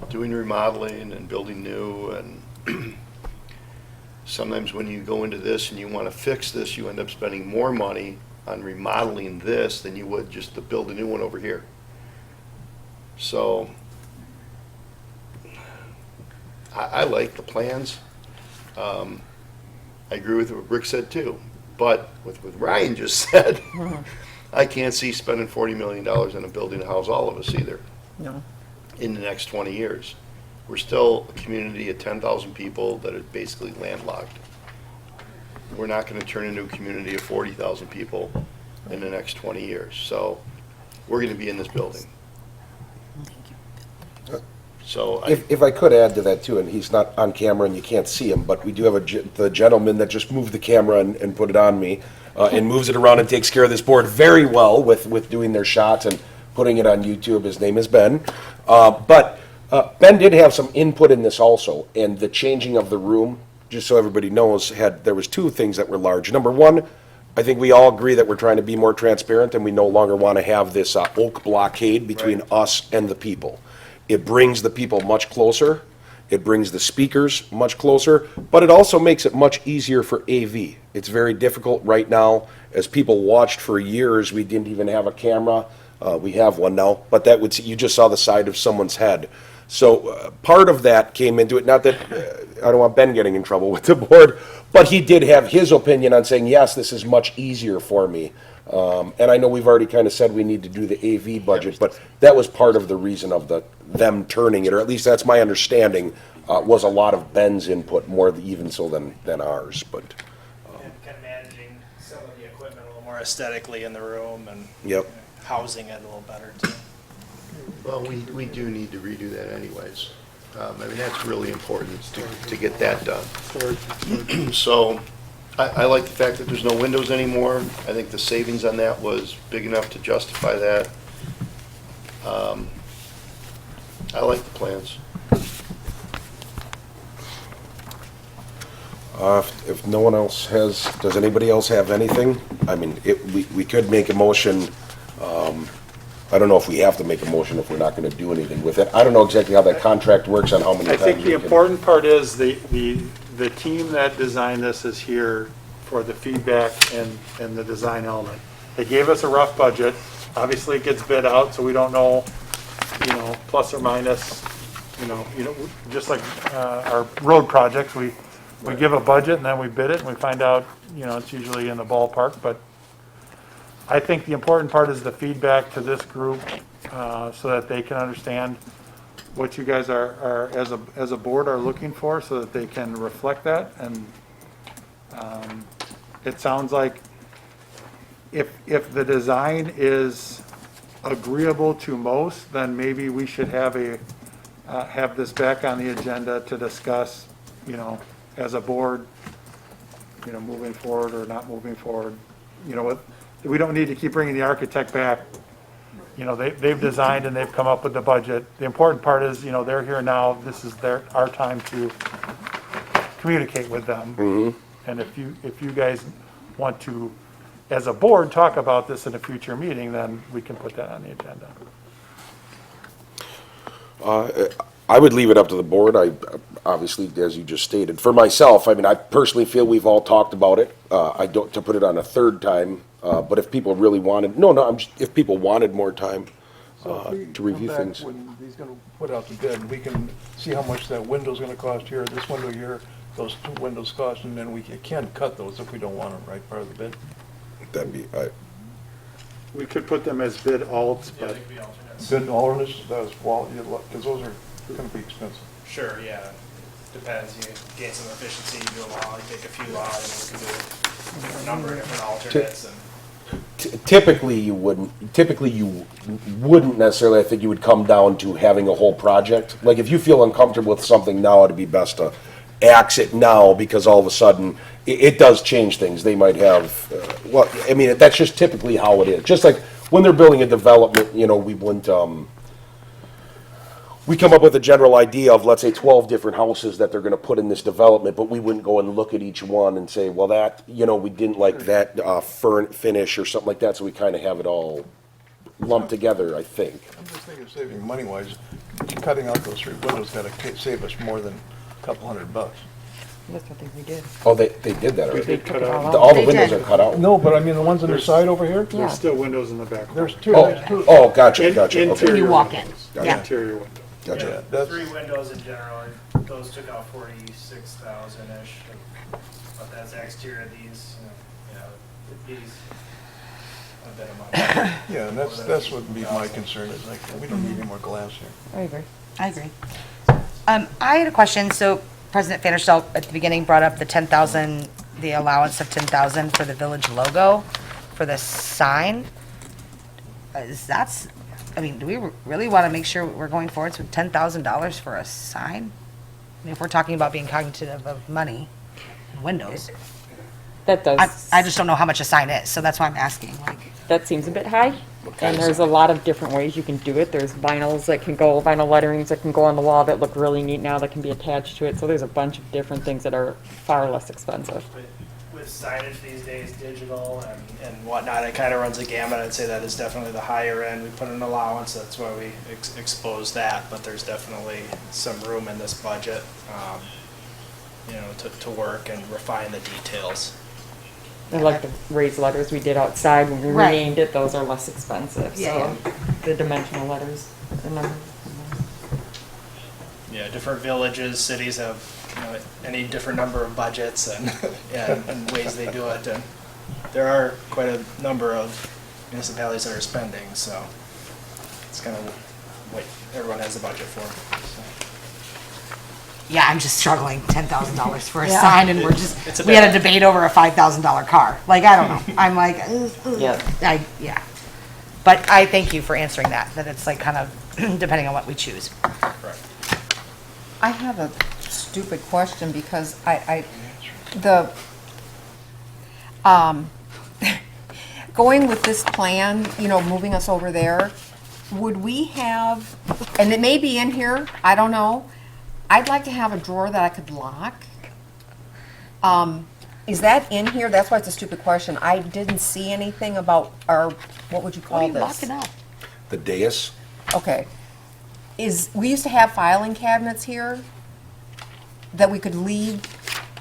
Doing remodeling and building new, and sometimes when you go into this and you want to fix this, you end up spending more money on remodeling this than you would just to build a new one over here. So I like the plans. I agree with what Rick said too, but with what Ryan just said, I can't see spending $40 million on a building to house all of us either. No. In the next 20 years. We're still a community of 10,000 people that are basically landlocked. We're not going to turn into a community of 40,000 people in the next 20 years. So we're going to be in this building. So If I could add to that too, and he's not on camera and you can't see him, but we do have the gentleman that just moved the camera and put it on me, and moves it around and takes care of this board very well with doing their shots and putting it on YouTube. His name is Ben. But Ben did have some input in this also, and the changing of the room, just so everybody knows, there was two things that were large. Number one, I think we all agree that we're trying to be more transparent and we no longer want to have this oak blockade between us and the people. It brings the people much closer. It brings the speakers much closer, but it also makes it much easier for AV. It's very difficult right now. As people watched for years, we didn't even have a camera. We have one now, but you just saw the side of someone's head. So part of that came into it. Not that I don't want Ben getting in trouble with the board, but he did have his opinion on saying, yes, this is much easier for me. And I know we've already kind of said we need to do the AV budget, but that was part of the reason of them turning it, or at least that's my understanding, was a lot of Ben's input, more even so than ours. But and kind of managing some of the equipment a little more aesthetically in the room and Yep. housing it a little better too. well, we do need to redo that anyways. I mean, that's really important to get that done. So I like the fact that there's no windows anymore. I think the savings on that was big enough to justify that. I like the plans. If no one else does anybody else have anything? I mean, we could make a motion. I don't know if we have to make a motion if we're not going to do anything with it. I don't know exactly how that contract works on how many I times. think the we can- important part is the team that designed this is here for the feedback and the design element. They gave us a rough budget. Obviously, it gets bid out, so we don't know, plus or minus, just like our road projects, we give a budget and then we bid it and we find out, it's usually in the ballpark. But I think the important part is the feedback to this group, so that they can understand what you guys are as a board are looking for, so that they can reflect that. And it sounds like if the design is agreeable to most, then maybe we should have this back on the agenda to discuss, as a board, moving forward or not moving forward. We don't need to keep bringing the architect back. They've designed and they've come up with the budget. The important part is, they're here now. This is our time to communicate with them. Mm-hmm. And if you guys want to, as a board, talk about this in a future meeting, then we can put that on the agenda. I would leave it up to the board. I obviously, as you just stated, for myself, I mean, I personally feel we've all talked about it. I don't to put it on a third time, but if people really wanted, if people wanted more time So if we to review come back things. when he's gonna put out the bid, we can see how much that window's gonna cost here, this window here, those two windows cost, and then we can cut those if we don't want them, right, part of the bid? That'd be, We could put them as bid alts, but Bid alternates, that's, because those are gonna be expensive. Sure, yeah. Depends. You gain some efficiency, you do a lot, you take a few lot, and you can do a number of different alternates. And typically you wouldn't necessarily, I think you would come down to having a whole project. Like if you feel uncomfortable with something now, it'd be best to axe it now, because all of a sudden it does change things. They might have, that's just typically how it is. Just like when they're building a development, we wouldn't, we come up with a general idea of, let's say, 12 different houses that they're going to put in this development, but we wouldn't go and look at each one and say, well, that, we didn't like that finish or something like that, so we kind of have it all lumped together, I think. I'm just thinking of saving money-wise, cutting out those three windows gotta save us more than a couple $100. That's what we did. Oh, they did that already? we did cut out. All the They windows did. are cut out? No, but I mean, the ones on the side over here? There's still windows in the back. There's two. Oh, gotcha, okay. Interior You walk in. windows. Yeah. Interior window. Gotcha. Yeah, that's, three windows in general. those took out 46,000-ish, but that's exterior of these, these, a bit of money. Yeah, and that's what would be my concern, is like, we don't need any more glass here. I agree. I agree. I had a question. So President Vanderstel at the beginning brought up the 10,000, the allowance of 10,000 for the village logo for the sign. I mean, do we really want to make sure we're going forward with $10,000 for a sign? I mean, if we're talking about being cognitive of money and windows. That does. I just don't know how much a sign is, so that's why I'm asking. Like, That seems a bit high, and there's a lot of different ways you can do it. There's vinyl letterings that can go on the wall that look really neat now that can be attached to it. So there's a bunch of different things that are far less expensive. With signage these days, digital and whatnot, it kind of runs a gamut. I'd say that is definitely the higher end. We put an allowance, that's why we expose that, but there's definitely some room in this budget, to work and refine the details. And like the raised letters we did outside when we Right. renamed it, those are less expensive. Yeah, So the dimensional letters. Yeah, different villages, cities have, any different number of budgets and, and ways they do it. And there are quite a number of municipalities that are spending, so it's kind of what everyone has a budget for. So. yeah, I'm just struggling. $10,000 for a Yeah. sign, and we had a debate over a $5,000 car. Like, I don't know. I'm like, yeah. But I thank you for answering that it's like kind of depending on what we choose. Right. I have a stupid question because going with this plan, moving us over there, would we have, and it may be in here, I don't know, I'd like to have a drawer that I could lock. Is that in here? That's why it's a stupid question. I didn't see anything about our, what would you call What are you this? locking up? The dais? Okay. We used to have filing cabinets here that we could leave,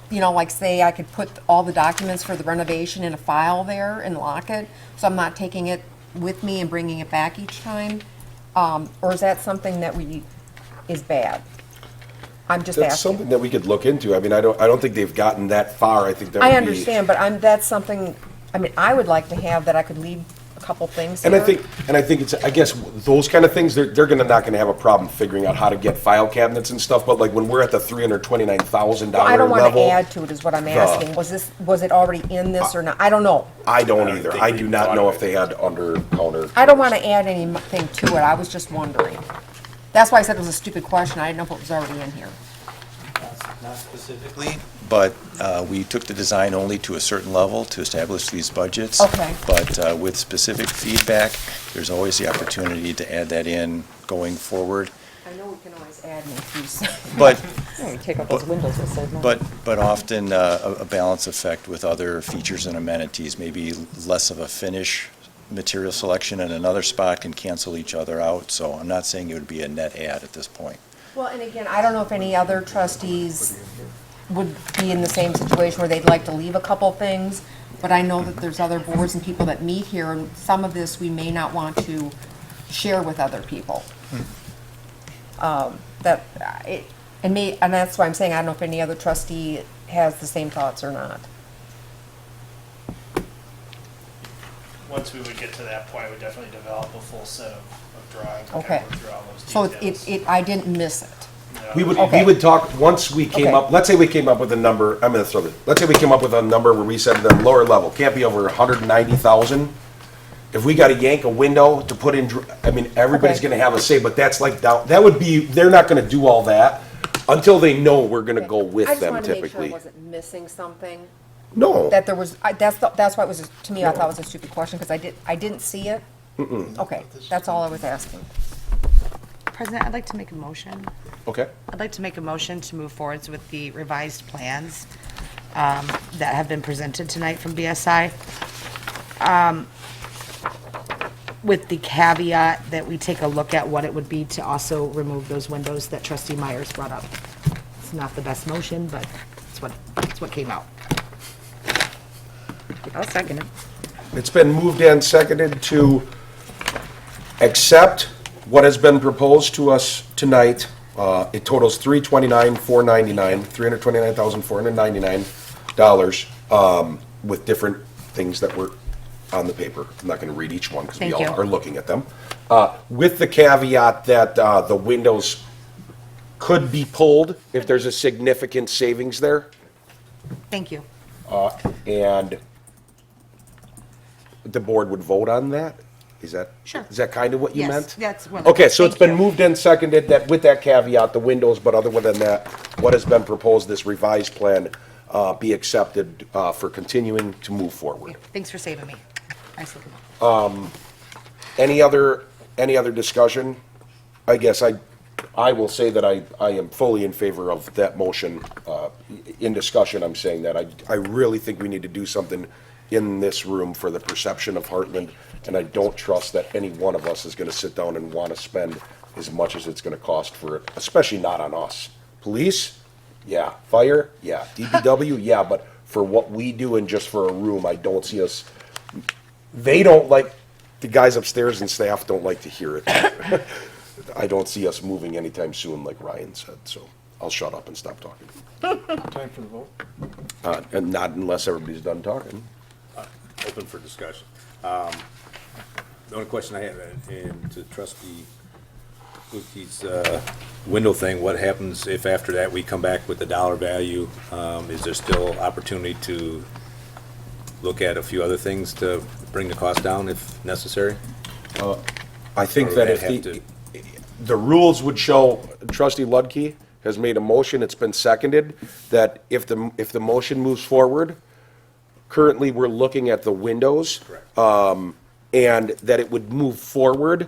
like say I could put all the documents for the renovation in a file there and lock it, so I'm not taking it with me and bringing it back each time? Or is that something that is bad? I'm just That's asking. something that we could look into. I mean, I don't think they've gotten that far. I think that would I be. understand, but that's something, I would like to have that I could leave a couple things And here. I think it's, I guess, those kind of things, they're not gonna have a problem figuring out how to get file cabinets and stuff, but like when we're at the $329,000 level. I don't want to add to it, is what I'm asking. Was it already in this or not? I don't know. I don't either. I do not know if they had under counter. I don't want to add anything to it. I was just wondering. That's why I said it was a stupid question. I didn't know if it was already in here. Not specifically, but we took the design only to a certain level to establish these budgets. Okay. But with specific feedback, there's always the opportunity to add that in going forward. I know we can always add new fees. But, Yeah, we take out those windows, we'll save money. but often a balance effect with other features and amenities, maybe less of a finish material selection in another spot can cancel each other out. So I'm not saying it would be a net add at this point. Well, and again, I don't know if any other trustees would be in the same situation where they'd like to leave a couple things, but I know that there's other boards and people that meet here, and some of this we may not want to share with other people. And that's why I'm saying, I don't know if any other trustee has the same thoughts or not. Once we would get to that point, we'd definitely develop a full set of drawings and Okay. kind of go through all those So details. I didn't miss it. We Okay. would talk, once we came Okay. up, let's say we came up with a number, I'm gonna throw this, let's say we came up with a number where we said the lower level can't be over 190,000. If we gotta yank a window to put in, everybody's Okay. gonna have a say, but that's like, that would be, they're not gonna do all that until they know we're gonna go with I just them wanted to make sure I typically. wasn't missing something. No. That there was, that's why it was, to me, I thought it was a stupid question, because I didn't see it. Okay, that's all I was asking. President, I'd like to make a motion. Okay. I'd like to make a motion to move forwards with the revised plans that have been presented tonight from BSI. With the caveat that we take a look at what it would be to also remove those windows that Trustee Myers brought up. It's not the best motion, but it's what came out. I'll second it. It's been moved and seconded to accept what has been proposed to us tonight It totals $329,499, with different things that were on the paper. I'm not gonna read each one, because we Thank all you. are looking at them. With the caveat that, the windows could be pulled if there's a significant savings there, Thank you. and the board would vote on that? Is that? Sure. Is that kind of what you Yes, meant? that's what. Okay, so it's thank been you. moved and seconded that with that caveat, the windows, but other than that, what has been proposed, this revised plan, be accepted, for continuing to move forward. Thanks for saving me. Nice looking. Any other discussion? I guess I will say that I am fully in favor of that motion. In discussion, I'm saying that I really think we need to do something in this room for the perception of Hartland, and I don't trust that any one of us is gonna sit down and wanna spend as much as it's gonna cost for it, especially not on us. Police? Yeah. Fire? Yeah. DPW? Yeah, but for what we do and just for a room, I don't see us, they don't like, the guys upstairs and staff don't like to hear it. I don't see us moving anytime soon, like Ryan said, so I'll shut up and stop talking. Time for the vote. And not unless everybody's done talking. Open for discussion. The only question I have, and to Trustee Luke's window thing, what happens if after that we come back with the dollar value? Is there still opportunity to look at a few other things to bring the cost down if necessary? I think Or that would if have the rules would show, Trustee Ludke has made a motion, it's been seconded, that if the motion moves forward, currently we're looking at the windows. Correct. And that it would move forward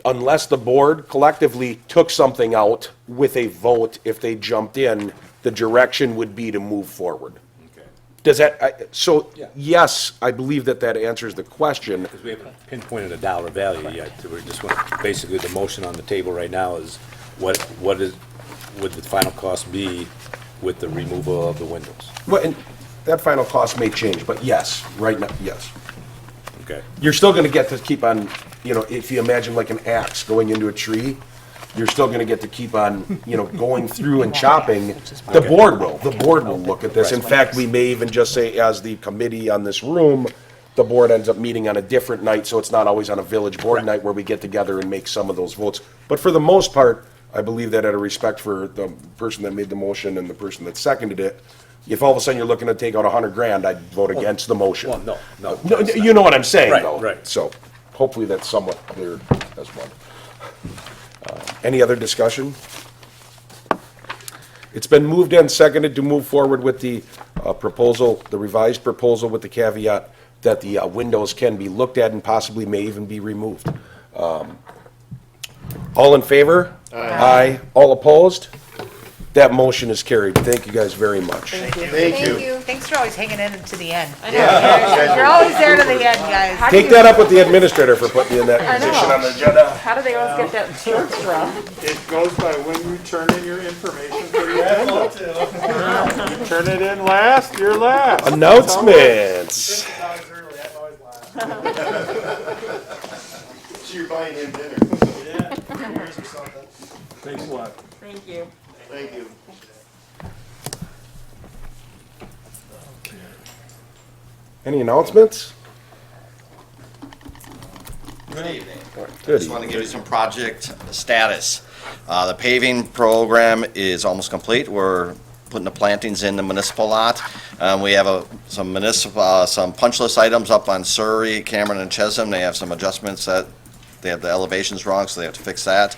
unless the board collectively took something out with a vote, if they jumped in, the direction would be to move forward. Okay. Does that, Yeah. yes, I believe that answers the question. Because we haven't pinpointed a dollar value yet. We're just, basically, the motion on the table right now is what would the final cost be with the removal of the windows? Well, and that final cost may change, but yes, right now, yes. Okay. You're still gonna get to keep on, if you imagine like an axe going into a tree, you're still gonna get to keep on, going through and chopping. The board will look at this. In fact, we may even just say, as the committee on this room, the board ends up meeting on a different night, so it's not always on a village board night where we get together and make some of those votes. But for the most part, I believe that out of respect for the person that made the motion and the person that seconded it, if all of a sudden you're looking to take out $100,000, I'd vote against the motion. Well, no. No, you know what I'm saying, Right, though. right. So, hopefully that's somewhat clear as well. Any other discussion? It's been moved and seconded to move forward with the proposal, the revised proposal, with the caveat that the windows can be looked at and possibly may even be removed. All in favor? Aye. All opposed? That motion is carried. Thank you guys very much. Thank you. Thank you. Thanks for always hanging in to the end. I know. You're always there to the end, guys. Take that up with the administrator for putting you in that position on the agenda. How do they always get that short straw? It goes by when you turn in your information for your agenda. You turn it in last, you're last. Announcements. So you're buying him dinner. Thanks a lot. Thank you. Thank you. Any announcements? Good evening. Good Just want to give you some project status. The paving program is almost complete. We're putting the plantings in the municipal lot. We have some punch list items up on Surrey, Cameron, and Chisholm. They have some adjustments that they have the elevations wrong, so they have to fix that.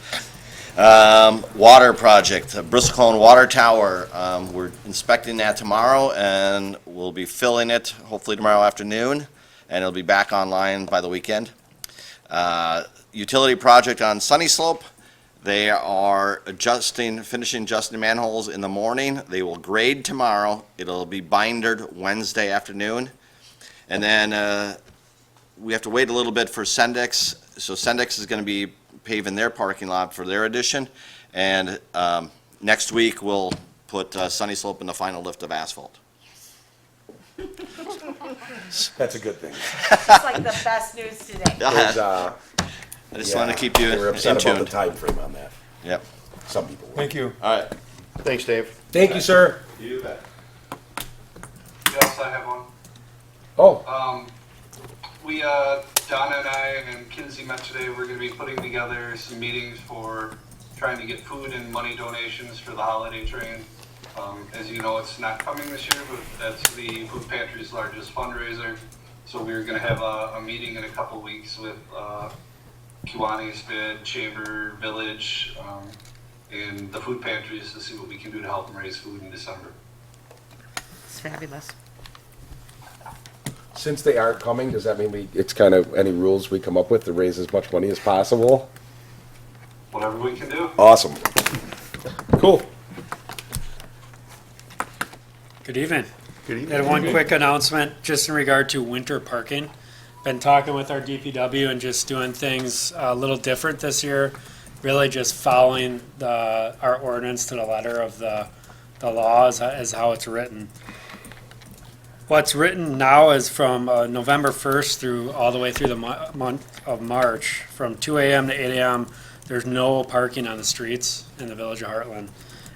Water project, Bristlecone Water Tower. We're inspecting that tomorrow, and we'll be filling it hopefully tomorrow afternoon, and it'll be back online by the weekend. Utility project on Sunny Slope. They are finishing adjusting manholes in the morning. They will grade tomorrow. It'll be bindered Wednesday afternoon. And then we have to wait a little bit for Sendex. So Sendex is going to be paving their parking lot for their addition. And next week, we'll put Sunny Slope in the final lift of asphalt. That's a good thing. It's like the best news today. There's, I just want to keep you They were in upset about the tune. time frame on that. Yep. Some people will. Thank you. All right. Thanks, Dave. Thank you, sir. You bet. Yes, I have one. Oh, We, Donna and I and Kinsey met today. We're going to be putting together some meetings for trying to get food and money donations for the holiday train. As you know, it's not coming this year, but that's the food pantry's largest fundraiser. So we're going to have a meeting in a couple weeks with Kiwani, Spid, Chamber, Village, and the food pantries to see what we can do to help them raise food in December. It's fabulous. since they aren't coming, does that mean it's kind of any rules we come up with to raise as much money as possible? Whatever we can do. Awesome. Cool. Good evening. Good evening. Had one quick announcement just in regard to winter parking. Been talking with our DPW and just doing things a little different this year. Really just following our ordinance to the letter of the law as how it's written. What's written now is from November 1st through all the way through the month of March, from 2 a.m. to 8 a.m., there's no parking on the streets in the village of Hartland.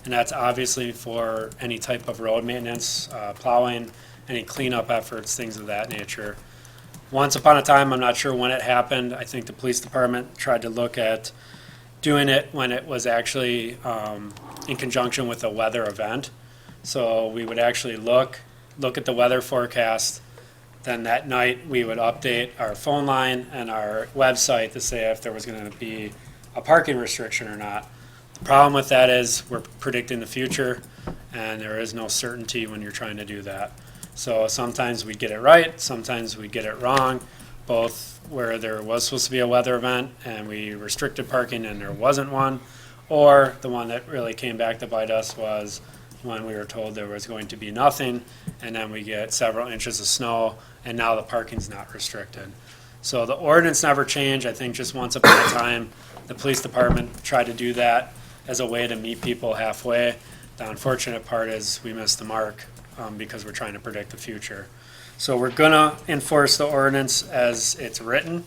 And that's obviously for any type of road maintenance, plowing, any cleanup efforts, things of that nature. Once upon a time, I'm not sure when it happened, I think the police department tried to look at doing it when it was actually in conjunction with a weather event. So we would actually look at the weather forecast, then that night we would update our phone line and our website to say if there was going to be a parking restriction or not. The problem with that is we're predicting the future and there is no certainty when you're trying to do that. So sometimes we get it right, sometimes we get it wrong, both where there was supposed to be a weather event and we restricted parking and there wasn't one, or the one that really came back to bite us was when we were told there was going to be nothing and then we get several inches of snow and now the parking's not restricted. So the ordinance never changed. I think just once upon a time the police department tried to do that as a way to meet people halfway. The unfortunate part is we missed the mark because we're trying to predict the future. So we're gonna enforce the ordinance as it's written.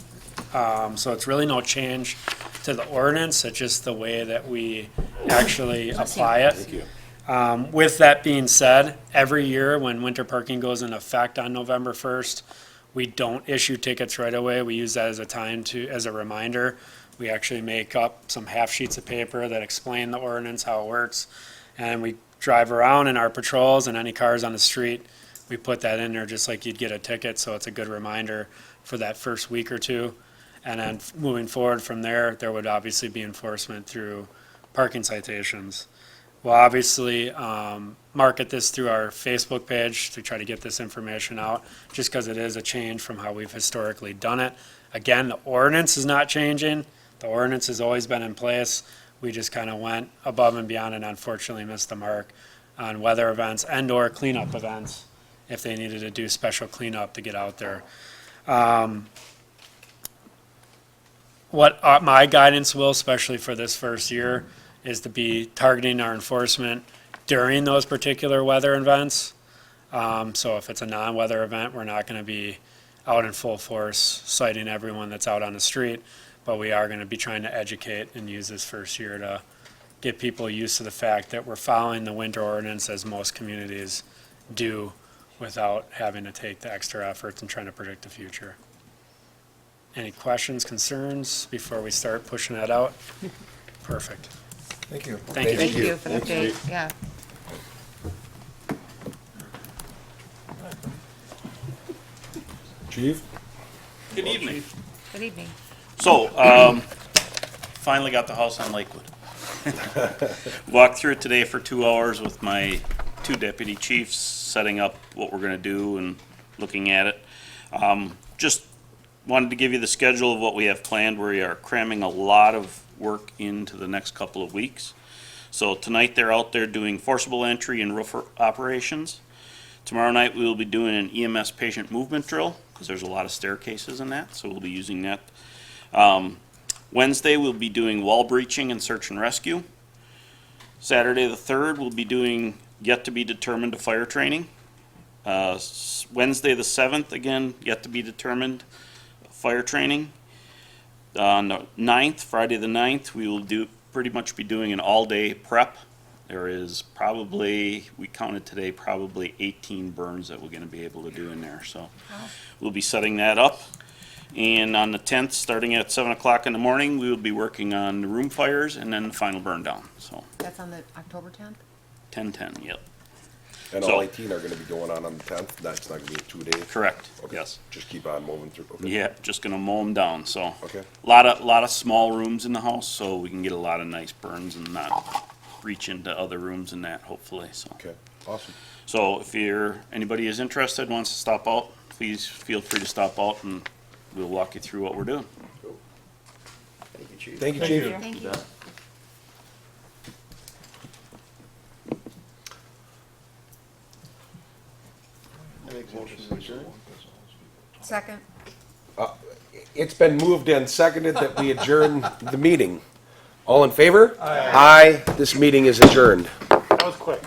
So it's really no change to the ordinance, it's just the way that we actually apply it. Thank you. With that being said, every year when winter parking goes into effect on November 1st, we don't issue tickets right away. We use that as a reminder. We actually make up some half sheets of paper that explain the ordinance, how it works. And we drive around in our patrols and any cars on the street, we put that in there just like you'd get a ticket. So it's a good reminder for that first week or two. And then moving forward from there, there would obviously be enforcement through parking citations. We'll obviously market this through our Facebook page to try to get this information out, just because it is a change from how we've historically done it. Again, the ordinance is not changing. The ordinance has always been in place. We just kind of went above and beyond and unfortunately missed the mark on weather events and or cleanup events if they needed to do special cleanup to get out there. What my guidance will, especially for this first year, is to be targeting our enforcement during those particular weather events. So if it's a non-weather event, we're not going to be out in full force citing everyone that's out on the street, but we are going to be trying to educate and use this first year to get people used to the fact that we're following the winter ordinance as most communities do without having to take the extra efforts and trying to predict the future. Any questions, concerns before we start pushing that out? Perfect. Thank you. Thank you. Thank you for the update, yeah. Chief? Good evening. Good evening. So, finally got the house on Lakewood. Walked through it today for 2 hours with my 2 deputy chiefs, setting up what we're gonna do and looking at it. Just wanted to give you the schedule of what we have planned. We are cramming a lot of work into the next couple of weeks. So tonight they're out there doing forcible entry and roof operations. Tomorrow night we will be doing an EMS patient movement drill because there's a lot of staircases in that, so we'll be using that. Wednesday we'll be doing wall breaching and search and rescue. Saturday the 3rd we'll be doing yet to be determined fire training. Wednesday the 7th, again, yet to be determined fire training. On the 9th, Friday the 9th, we will pretty much be doing an all-day prep. There is probably, we counted today, probably 18 burns that we're gonna be able to do in there, so. We'll be setting that up. And on the 10th, starting at 7 o'clock in the morning, we will be working on the room fires and then the final burn down, so. That's on the October 10th? 10/10, yep. And So- all 18 are gonna be going on the 10th? That's not gonna be a 2-day? Correct, Okay. yes. Just keep on moving through, okay. Yeah, just gonna mow them down, so. Okay. Lot of small rooms in the house, so we can get a lot of nice burns and not reach into other rooms and that, hopefully, so. Okay, awesome. So if anybody is interested, wants to stop out, please feel free to stop out and we'll walk you through what we're doing. Thank you, Chief. Thank you. Second. It's been moved and seconded that we adjourn the meeting. All in favor? Aye. This meeting is adjourned. That was quick.